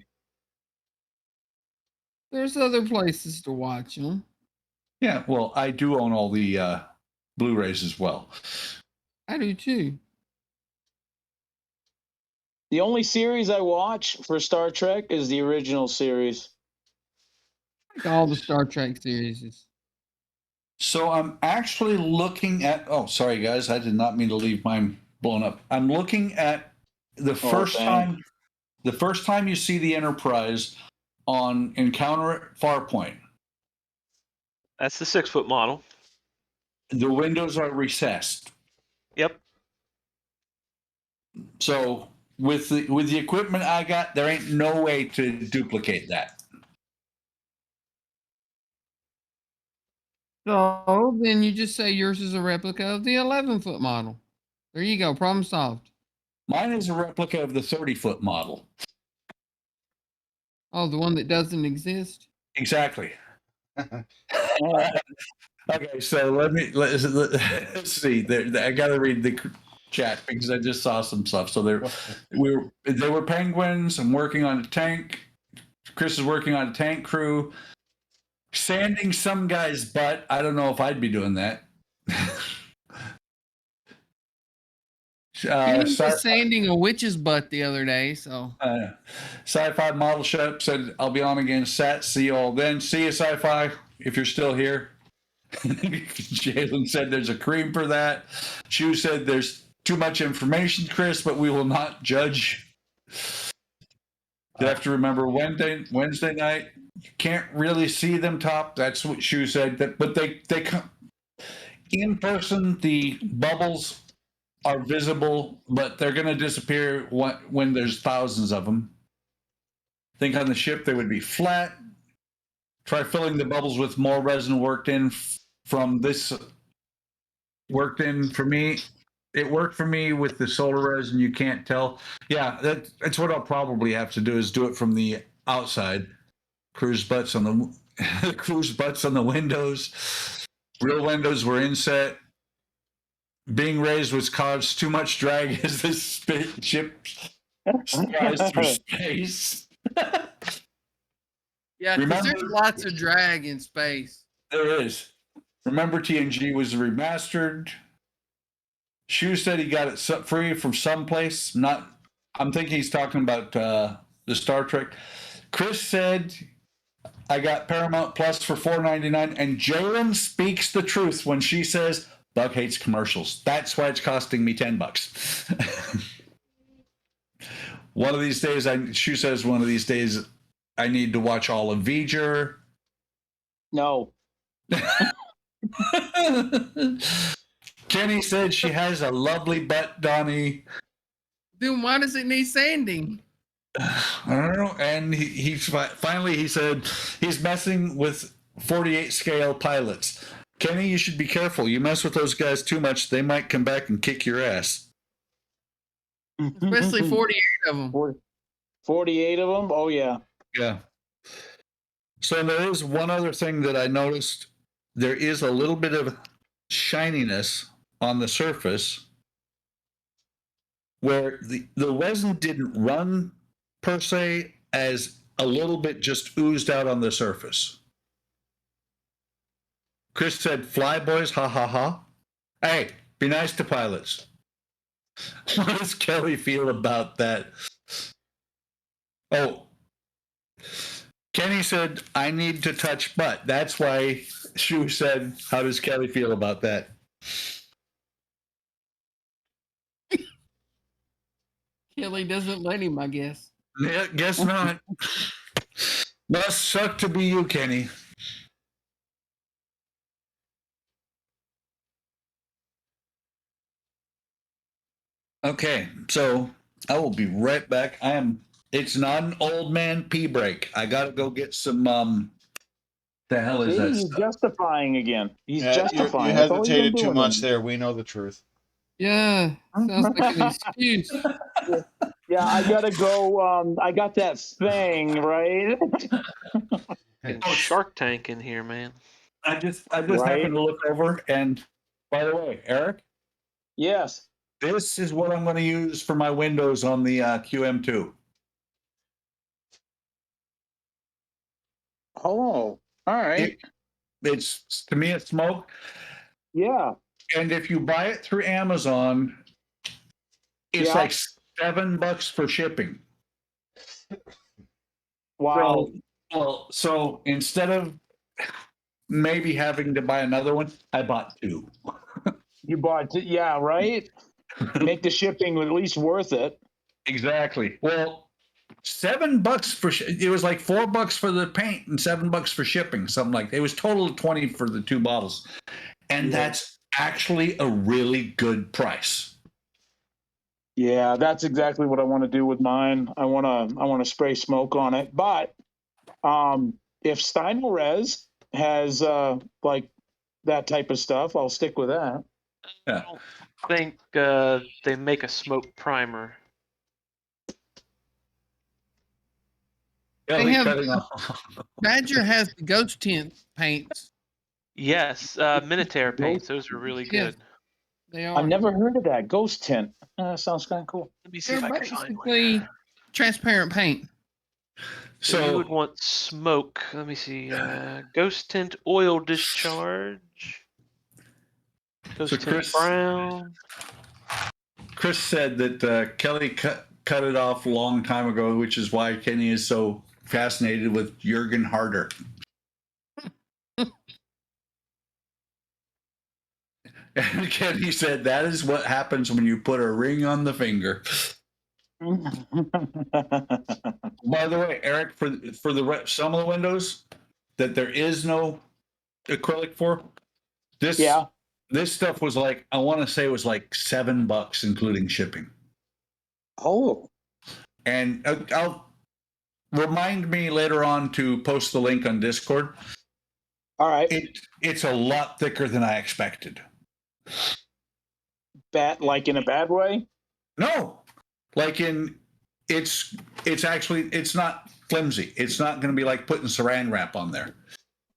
There's other places to watch them. Yeah, well, I do own all the Blu-rays as well. I do too. The only series I watch for Star Trek is the original series. Like all the Star Trek series. So I'm actually looking at. Oh, sorry guys, I did not mean to leave mine blown up. I'm looking at the first time. The first time you see the Enterprise on Encounter at Farpoint. That's the 6-foot model. The windows are recessed. Yep. So with the equipment I got, there ain't no way to duplicate that. So then you just say yours is a replica of the 11-foot model. There you go. Problem solved. Mine is a replica of the 30-foot model. Oh, the one that doesn't exist? Exactly. Okay, so let's see. I got to read the chat because I just saw some stuff. So they were penguins. I'm working on a tank. Chris is working on a tank crew. Sanding some guy's butt. I don't know if I'd be doing that. He was sanding a witch's butt the other day, so. Sci-Fi Model Shop said, I'll be on again. Sat, see you all then. See you, Sci-Fi, if you're still here. Jalen said there's a cream for that. Chu said there's too much information, Chris, but we will not judge. You have to remember Wednesday night, you can't really see them top. That's what Chu said. But they come in person, the bubbles are visible, but they're going to disappear when there's thousands of them. I think on the ship they would be flat. Try filling the bubbles with more resin worked in from this. Worked in for me. It worked for me with the solar resin. You can't tell. Yeah, that's what I'll probably have to do is do it from the outside. Cruise butts on the cruise butts on the windows. Real windows were inset. Being raised was caused too much drag as the ship flies through space. Yeah, because there's lots of drag in space. There is. Remember, TNG was remastered. Shu said he got it free from someplace. I'm thinking he's talking about the Star Trek. Chris said I got Paramount Plus for $4.99, and Jalen speaks the truth when she says Buck hates commercials. That's why it's costing me $10. One of these days, Shu says one of these days I need to watch all of V'ger. No. Kenny said she has a lovely butt, Donnie. Then why does it need sanding? I don't know. And he finally he said he's messing with 48 scale pilots. Kenny, you should be careful. You mess with those guys too much, they might come back and kick your ass. Especially 48 of them. 48 of them? Oh, yeah. Yeah. So there is one other thing that I noticed. There is a little bit of shininess on the surface where the resin didn't run per se, as a little bit just oozed out on the surface. Chris said, fly boys, ha ha ha. Hey, be nice to pilots. What does Kelly feel about that? Oh, Kenny said, I need to touch butt. That's why Shu said, how does Kelly feel about that? Kelly doesn't let him, I guess. Yeah, guess not. Must suck to be you, Kenny. Okay, so I will be right back. It's not an old man pee break. I gotta go get some the hell is that He's stuff? justifying again. He's Yeah, justifying. you That's all he's been hesitated too doing. much there. We know the truth. Yeah, sounds like an excuse. Yeah, I gotta go. I got that thing, right? Shark Tank in here, man. I just Right? happened to look over, and by the way, Eric, Yes. this is what I'm going to use for my windows on the QM2. Oh, all right. It's to me, it's smoke. Yeah. And if you buy it through Amazon, it's Yeah. like $7 for shipping. Wow. So instead of maybe having to buy another one, I bought two. You bought it. Yeah, right? Make the shipping at least worth it. Exactly. Well, $7 for it was like $4 for the paint and $7 for shipping, something like that. It was total 20 for the 2 bottles, and that's actually a really good price. Yeah, that's exactly what I want to do with mine. I want to spray smoke on it. But if Steinores has like that type of stuff, I'll stick with that. I don't think they make a smoke primer. Kelly have- cutting off. Badger has the ghost tint paints. Yes, Minotaur paints. Those are really Yes. good. They are. I've never heard of that ghost tint. Sounds kind of cool. Let me see They're if I can find one. basically transparent paint. So you would want smoke. Let me see. Ghost tint oil discharge. Ghost tint Chris- brown. Chris said that Kelly cut it off a long time ago, which is why Kenny is so fascinated with Jürgen Harder. And Kenny said that is what happens when you put a ring on the finger. By the way, Eric, for some of the windows that there is no acrylic for, this stuff was like, I want to say it was like $7 including shipping. Oh. And I'll remind me later on to post the link on Discord. All right. It's a lot thicker than I expected. Like in a bad way? No, like it's not flimsy. It's not going to be like putting saran wrap on there.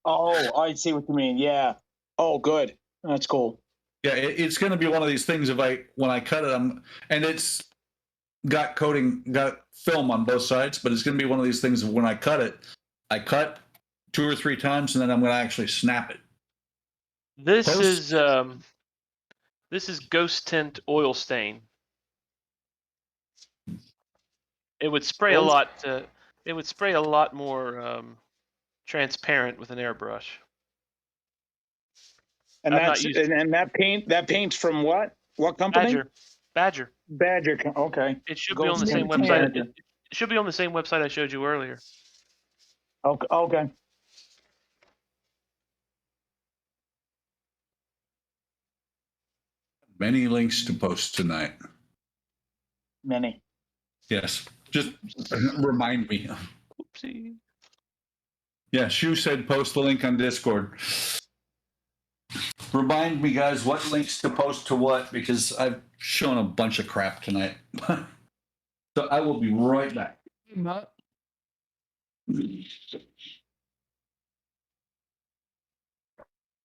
Oh, I see what you mean. Yeah. Oh, good. That's cool. Yeah, it's going to be one of these things. When I cut it, and it's got film on both sides, but it's going to be one of these things of when I cut 2 or 3 times, and then I'm going to actually snap it. This is ghost tint oil stain. It would spray a lot. It would spray a lot more transparent with an airbrush. And that paint's from what? What company? Badger. Okay. It should be on the same website. It should be on the same website I showed you earlier. Okay. Many links to post tonight. Many. Yes. Just remind me. Oopsie. Yeah, Shu said post the link on Discord. Remind me, guys, what links to post to what, because I've shown a bunch of crap tonight. So I will be right back.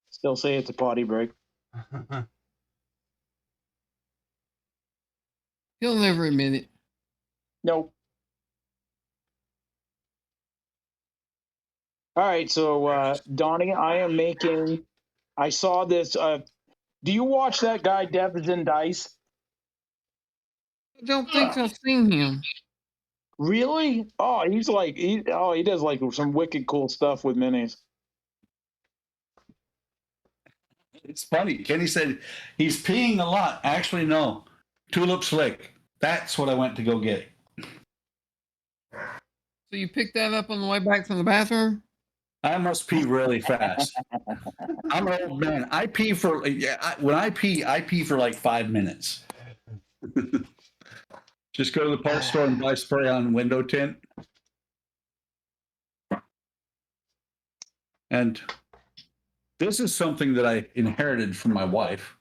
Still say it's a potty break. He'll never admit it. Nope. All right, so Donnie, I saw this. Do you watch that guy Devs and Dice? I don't think I've seen him. Really? Oh, he does like some wicked cool stuff with minis. It's funny. Kenny said he's peeing a lot. Actually, no. Tulip Slick. That's what I went to go get. So you picked that up on the way back from the bathroom? I must pee really fast. I'm an old man. I pee for when I pee for like 5 minutes. Just go to the parts store and buy spray on window tint. And this is something that I inherited from my wife.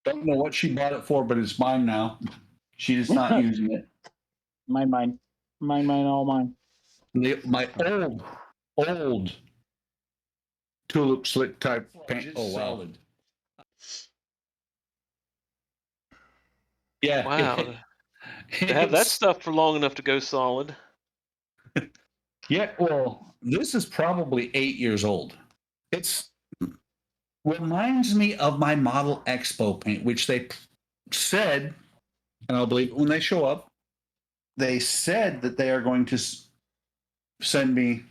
Don't know what she bought it for, but it's mine now. She's not using it. Mine, all mine. My old Tulip Slick type paint. Oh, wow. Yeah. Wow. To have that stuff for long enough to go solid. Yeah, well, this is probably 8 years old. It reminds me of my Model Expo paint, which they said, and I'll believe it when they show up, they said that they are going to send me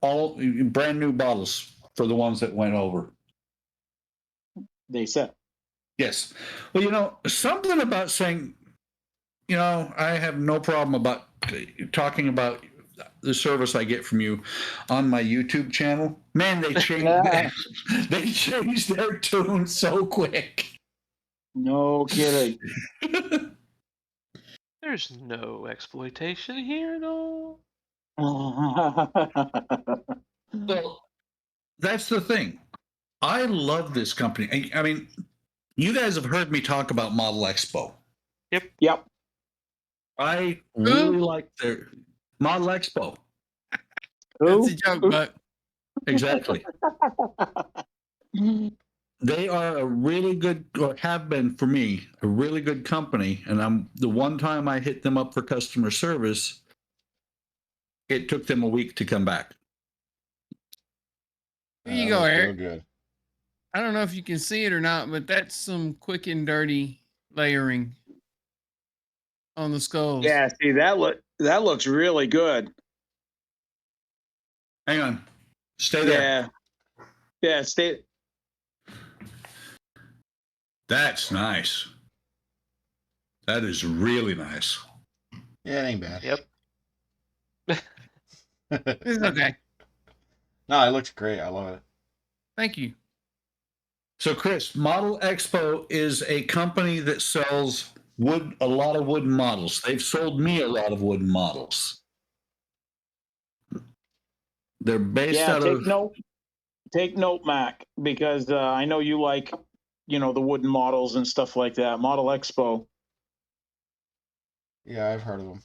all brand new bottles for the ones that went over. They said. Yes. Well, something about saying I have no problem about talking about the service I get from you on my YouTube channel. Man, they they changed their tune so quick. No kidding. There's no exploitation here at all. Well, that's the thing. I love this company. I mean, you guys have heard me talk about Model Expo. Yep. I really like their Model Expo. That's a joke, but Exactly. They are a really good, or have been for me, a really good company. And the one time I hit them up for customer service, it took them a week to come back. here you go, Real Eric. good. I don't know if you can see it or not, but that's some quick and dirty layering on the skulls. Yeah, see that looks really good. Hang on. Stay there. Yeah. Yeah, stay. That's nice. That is really nice. Yeah, it ain't bad. Yep. It's okay. No, it looks great. I love it. Thank you. So, Chris, Model Expo is a company that sells a lot of wooden models. They've sold me a lot of wooden models. They're based out of. Take note, Mac, because I know you like, the wooden models and stuff like that. Model Expo. Yeah, I've heard of them.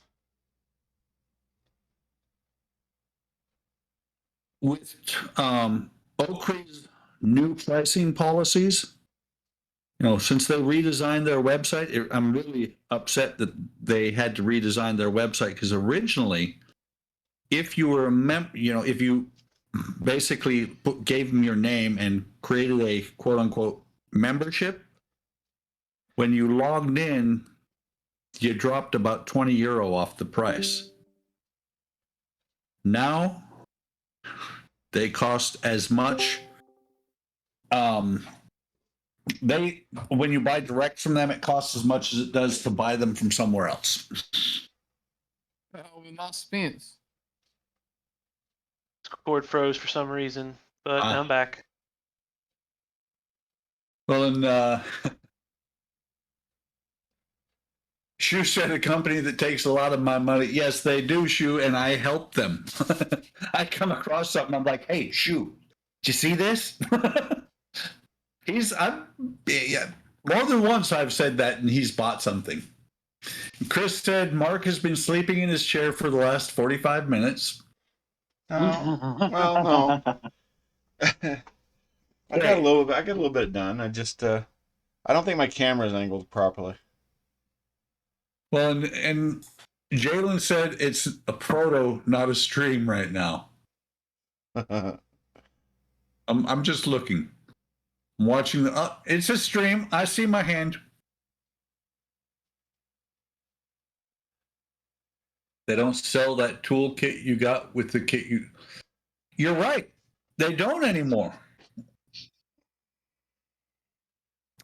With Oak Creek's new pricing policies, since they redesigned their website, I'm really upset that they had to redesign their website, because originally, if you were a if you basically gave them your name and created a quote unquote membership, when you logged in, you dropped about €20 off the price. Now they cost as much. When you buy direct from them, it costs as much as it does to buy them from somewhere else. Oh, we lost Spence. Discord froze for some reason, but now I'm back. Well, and Shu said a company that takes a lot of my money. Yes, they do, Shu, and I help them. I come across something, I'm like, hey, Shu, did you see this? More than once I've said that, and he's bought something. Chris said Mark has been sleeping in his chair for the last 45 minutes. Well, no. I got a little bit done. I just I don't think my camera's angled properly. Well, and Jalen said it's a proto, not a stream right now. I'm just looking. I'm watching it's a stream. I see my hand. They don't sell that toolkit you got with the kit You're right. They don't anymore.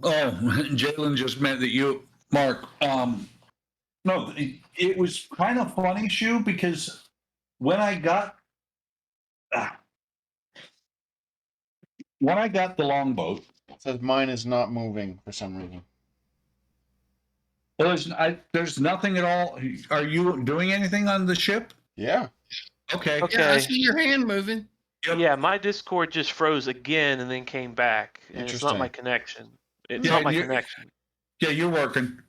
Oh, Jalen just meant that Mark, no, it was kind of funny, Shu, because when I got the longboat, It says mine is not moving for some reason. well, there's nothing at all. Are you doing anything on the ship? Yeah. Okay. Yeah, I see your hand moving. Yep. Yeah, my Discord just froze again and then came back, and it's not my Interesting. connection. It's not my connection. Yeah, you're working.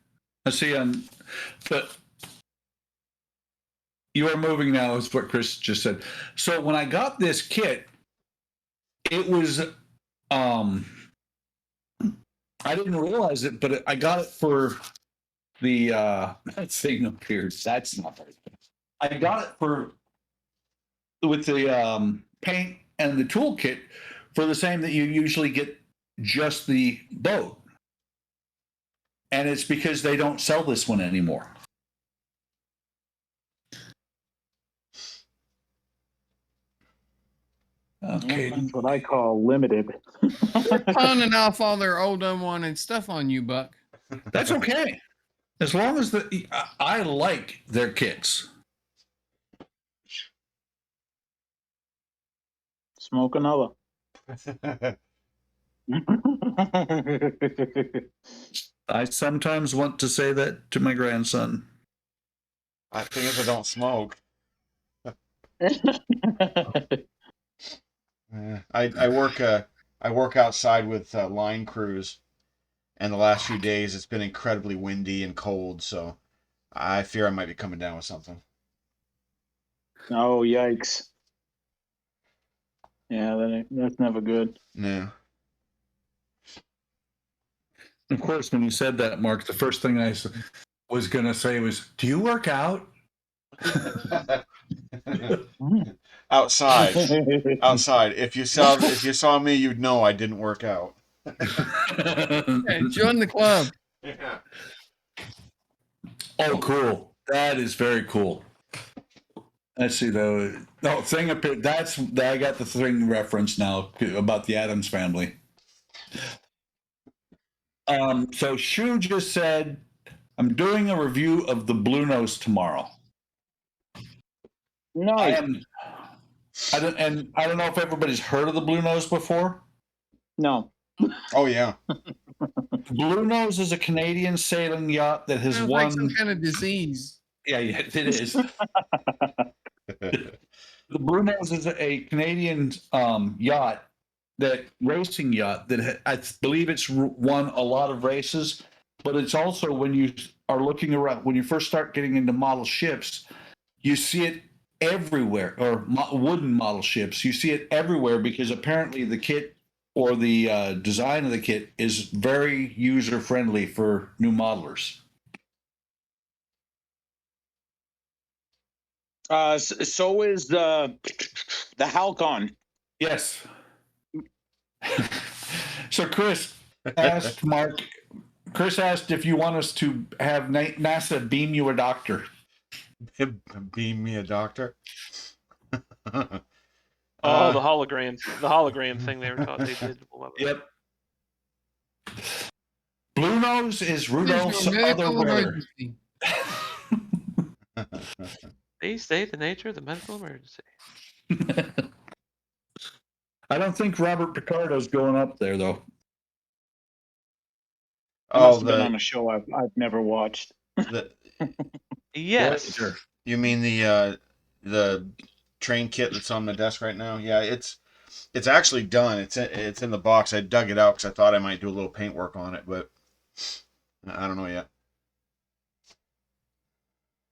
I see. But you are moving now, is what Chris just said. So when I got this kit, it was I didn't realize it, but I got it for the that thing appears. That's not right. I got it with the paint and the toolkit for the same that you usually get just the boat. And it's because they don't sell this one anymore. Okay. That's what I call limited. They're pawning off all their old unwanted stuff on you, Buck. That's okay. As long as I like their kits. Smoke another. I sometimes want to say that to my grandson. I think is I don't smoke. I work outside with line crews, and the last few days it's been incredibly windy and cold, so I fear I might be coming down with something. Oh, yikes. Yeah, that's never good. No. Of course, when you said that, Mark, the first thing I was going to say was, "Do you work out?" Outside. If you saw me, you'd know I didn't work out. Hey, join the club. Yeah. Oh, cool! That is very cool. Let's see though. Oh, thing appeared. I got the thing reference now about the Addams family. So Shu just said, "I'm doing a review of the Blue Nose tomorrow." I Nice. am. I don't know if everybody's heard of the Blue Nose before. No. Oh yeah. Blue Nose is a Canadian sailing yacht that has Sounds won. like some kind of disease. Yeah, it is. The Blue Nose is a Canadian yacht, racing yacht that I believe it's won a lot of races, but it's also when you are looking around, when you first start getting into model ships, you see it everywhere, or wooden model ships. You see it everywhere because apparently the kit or the design of the kit is very user friendly for new modelers. So is the Halcon. Yes. So Chris asked Mark. Chris asked if you want us to have NASA beam you a doctor. Beam me a doctor. Oh, the hologram thing they did. Yep. Blue Nose is Rudolph's Visual other medical brother. emergency. They state the nature of the medical emergency. I don't think Robert Picardo's going up there though. It must have been on a show I've never watched. Yes. You mean the train kit that's on the desk right now? Yeah, it's actually done. It's in the box. I dug it out because I thought I might do a little paint work on it, but I don't know yet.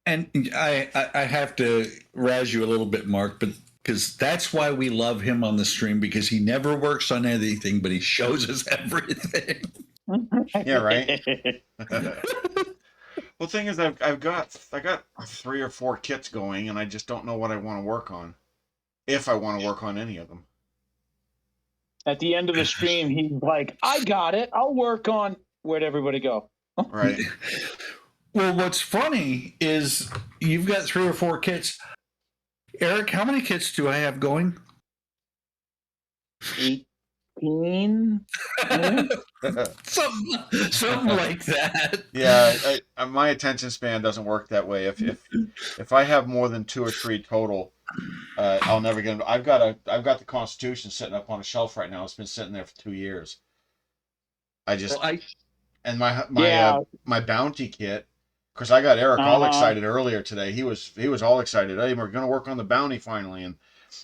And I have to razz you a little bit, Mark, but because that's why we love him on the stream, because he never works on anything, but he shows us everything. Yeah, right. Well, the thing is, I got 3 or 4 kits going, and I just don't know what I want to work on, if I want to work on any of them. At the end of the stream, he's like, "I got it. I'll work on." Where'd everybody go? Right. Well, what's funny is you've got 3 or 4 kits. Eric, how many kits do I have going? 18. something like that. Yeah, my attention span doesn't work that way. If I have more than 2 or 3 total, I'll never get them. I've got the Constitution sitting up on a shelf right now. It's been sitting there for 2 years. And my bounty kit, because I got Eric all excited earlier today. He was all excited. Hey, we're gonna work on the bounty finally, and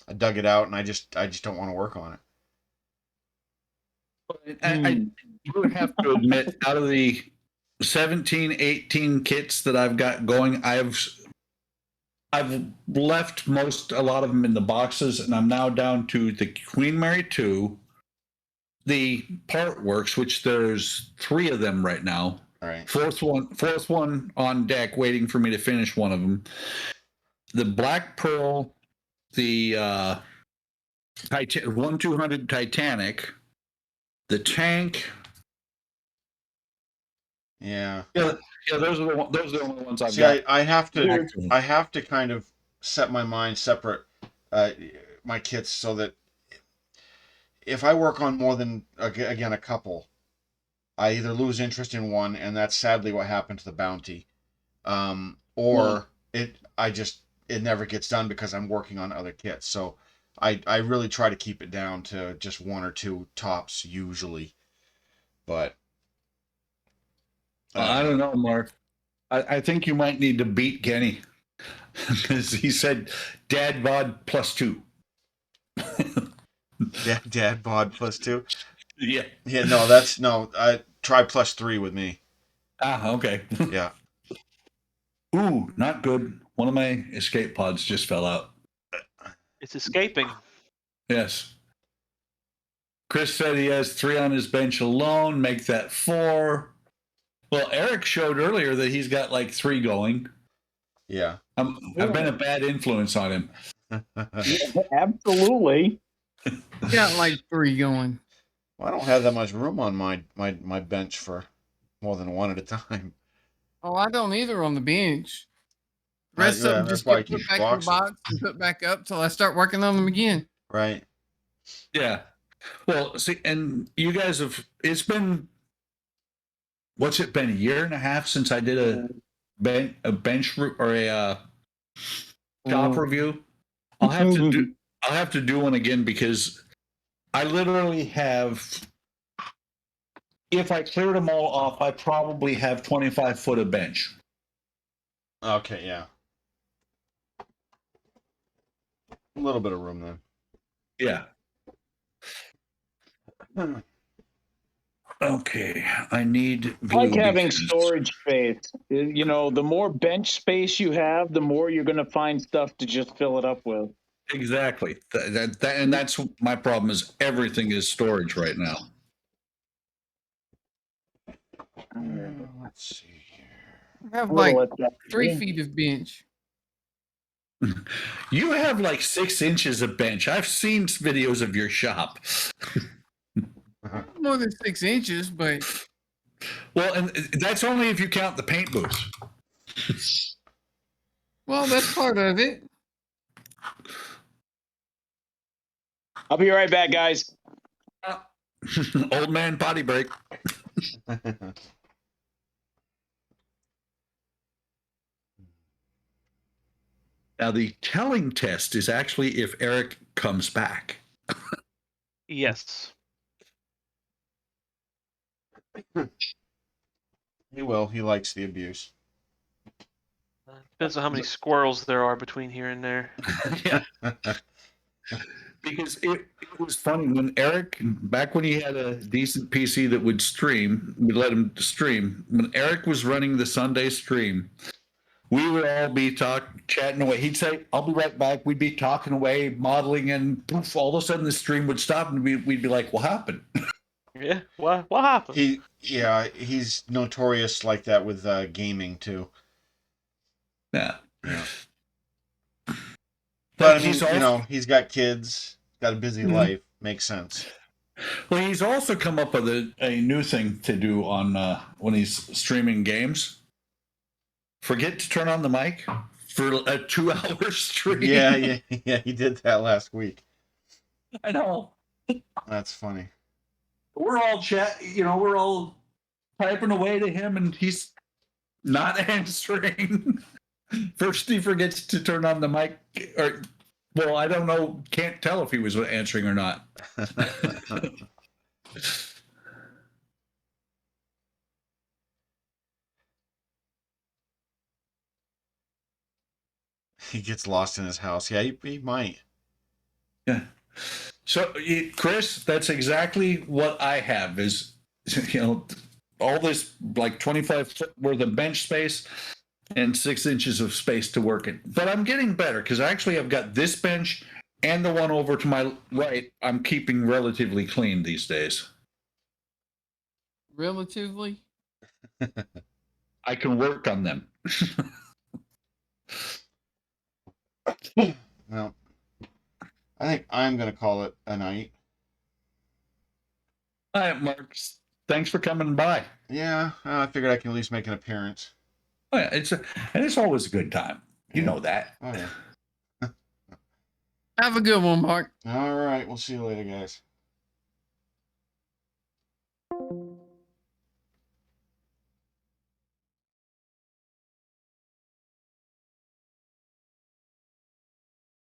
I dug it out, and I just don't want to work on it. I would have to admit, out of the 17, 18 kits that I've got going, I've left a lot of them in the boxes, and I'm now down to the Queen Mary 2, the Part Works, which there's 3 of them right now. All right. Fourth one on deck, waiting for me to finish one of them. The Black Pearl, the 1-200 Titanic, the tank. Yeah. Yeah, those are the only ones I've got. See, I have to kind of set my mind separate my kits so that if I work on more than, again, a couple, I either lose interest in one, and that's sadly what happened to the bounty, or it never gets done because I'm working on other kits. So I really try to keep it down to just one or two tops usually, but I don't know, Mark. I think you might need to beat Kenny because he said dad bod +2. dad bod +2. Yeah. Yeah, no, that's no. I try +3 with me. Ah, okay. Yeah. Ooh, not good. One of my escape pods just fell out. It's escaping. Yes. Chris said he has 3 on his bench alone. Make that 4. Well, Eric showed earlier that he's got like 3 going. Yeah. I've been a bad influence on him. Absolutely. Got like 3 going. Well, I don't have that much room on my bench for more than one at a time. Oh, I don't either on the bench. The Yeah, rest of them that's just why I get put keep back in the boxes. box and put back up till I start working on them again. Right. Yeah. Well, see, and you guys have, it's been, what's it been, a year and a half since I did a bench or a shop review? I'll have to do one again because I literally have, if I cleared them all off, I probably have 25 foot of bench. Okay, yeah. A little bit of room then. Yeah. Okay, I need glue Like having because- storage space. You know, the more bench space you have, the more you're going to find stuff to just fill it up with. Exactly. And that's my problem is everything is storage right now. Let's see here. I have A little like at that 3 rate. feet of bench. You have like 6 inches of bench. I've seen videos of your shop. More than 6 inches, but Well, and that's only if you count the paint booth. well, that's part of it. I'll be right back, guys. Old man potty break. Now, the telling test is actually if Eric comes back. Yes. He will. He likes the abuse. Depends on how many squirrels there are between here and there. Yeah. Because it was funny when Eric, back when he had a decent PC that would stream, would let him stream. When Eric was running the Sunday stream, we would all be chatting away. He'd say, "I'll be right back." We'd be talking away, modeling, and poof, all of a sudden the stream would stop, and we'd be like, "What happened?" Yeah. What happened? He's notorious like that with gaming too. Yeah. Yeah. But I mean, he's also, he's got kids, got a busy life. Makes sense. well, he's also come up with a new thing to do on when he's streaming games. Forget to turn on the mic for a 2-hour stream. Yeah. He did that last week. I know. That's funny. We're all we're all typing away to him, and he's not answering. First, he forgets to turn on the mic, or well, I don't know. Can't tell if he was answering or not. He gets lost in his house. Yeah, he might. Yeah. So, Chris, that's exactly what I have. Is all this like 25 foot worth of bench space and 6 inches of space to work in. But I'm getting better because actually I've got this bench and the one over to my right. I'm keeping relatively clean these days. Relatively. I can work on them. Well, I think I'm going to call it a night. All right, Mark. Thanks for coming by. Yeah, I figured I can at least make an appearance. Oh, yeah, it's always a good time. You know that. Oh, yeah. Have a good one, Mark. All right. We'll see you later, guys.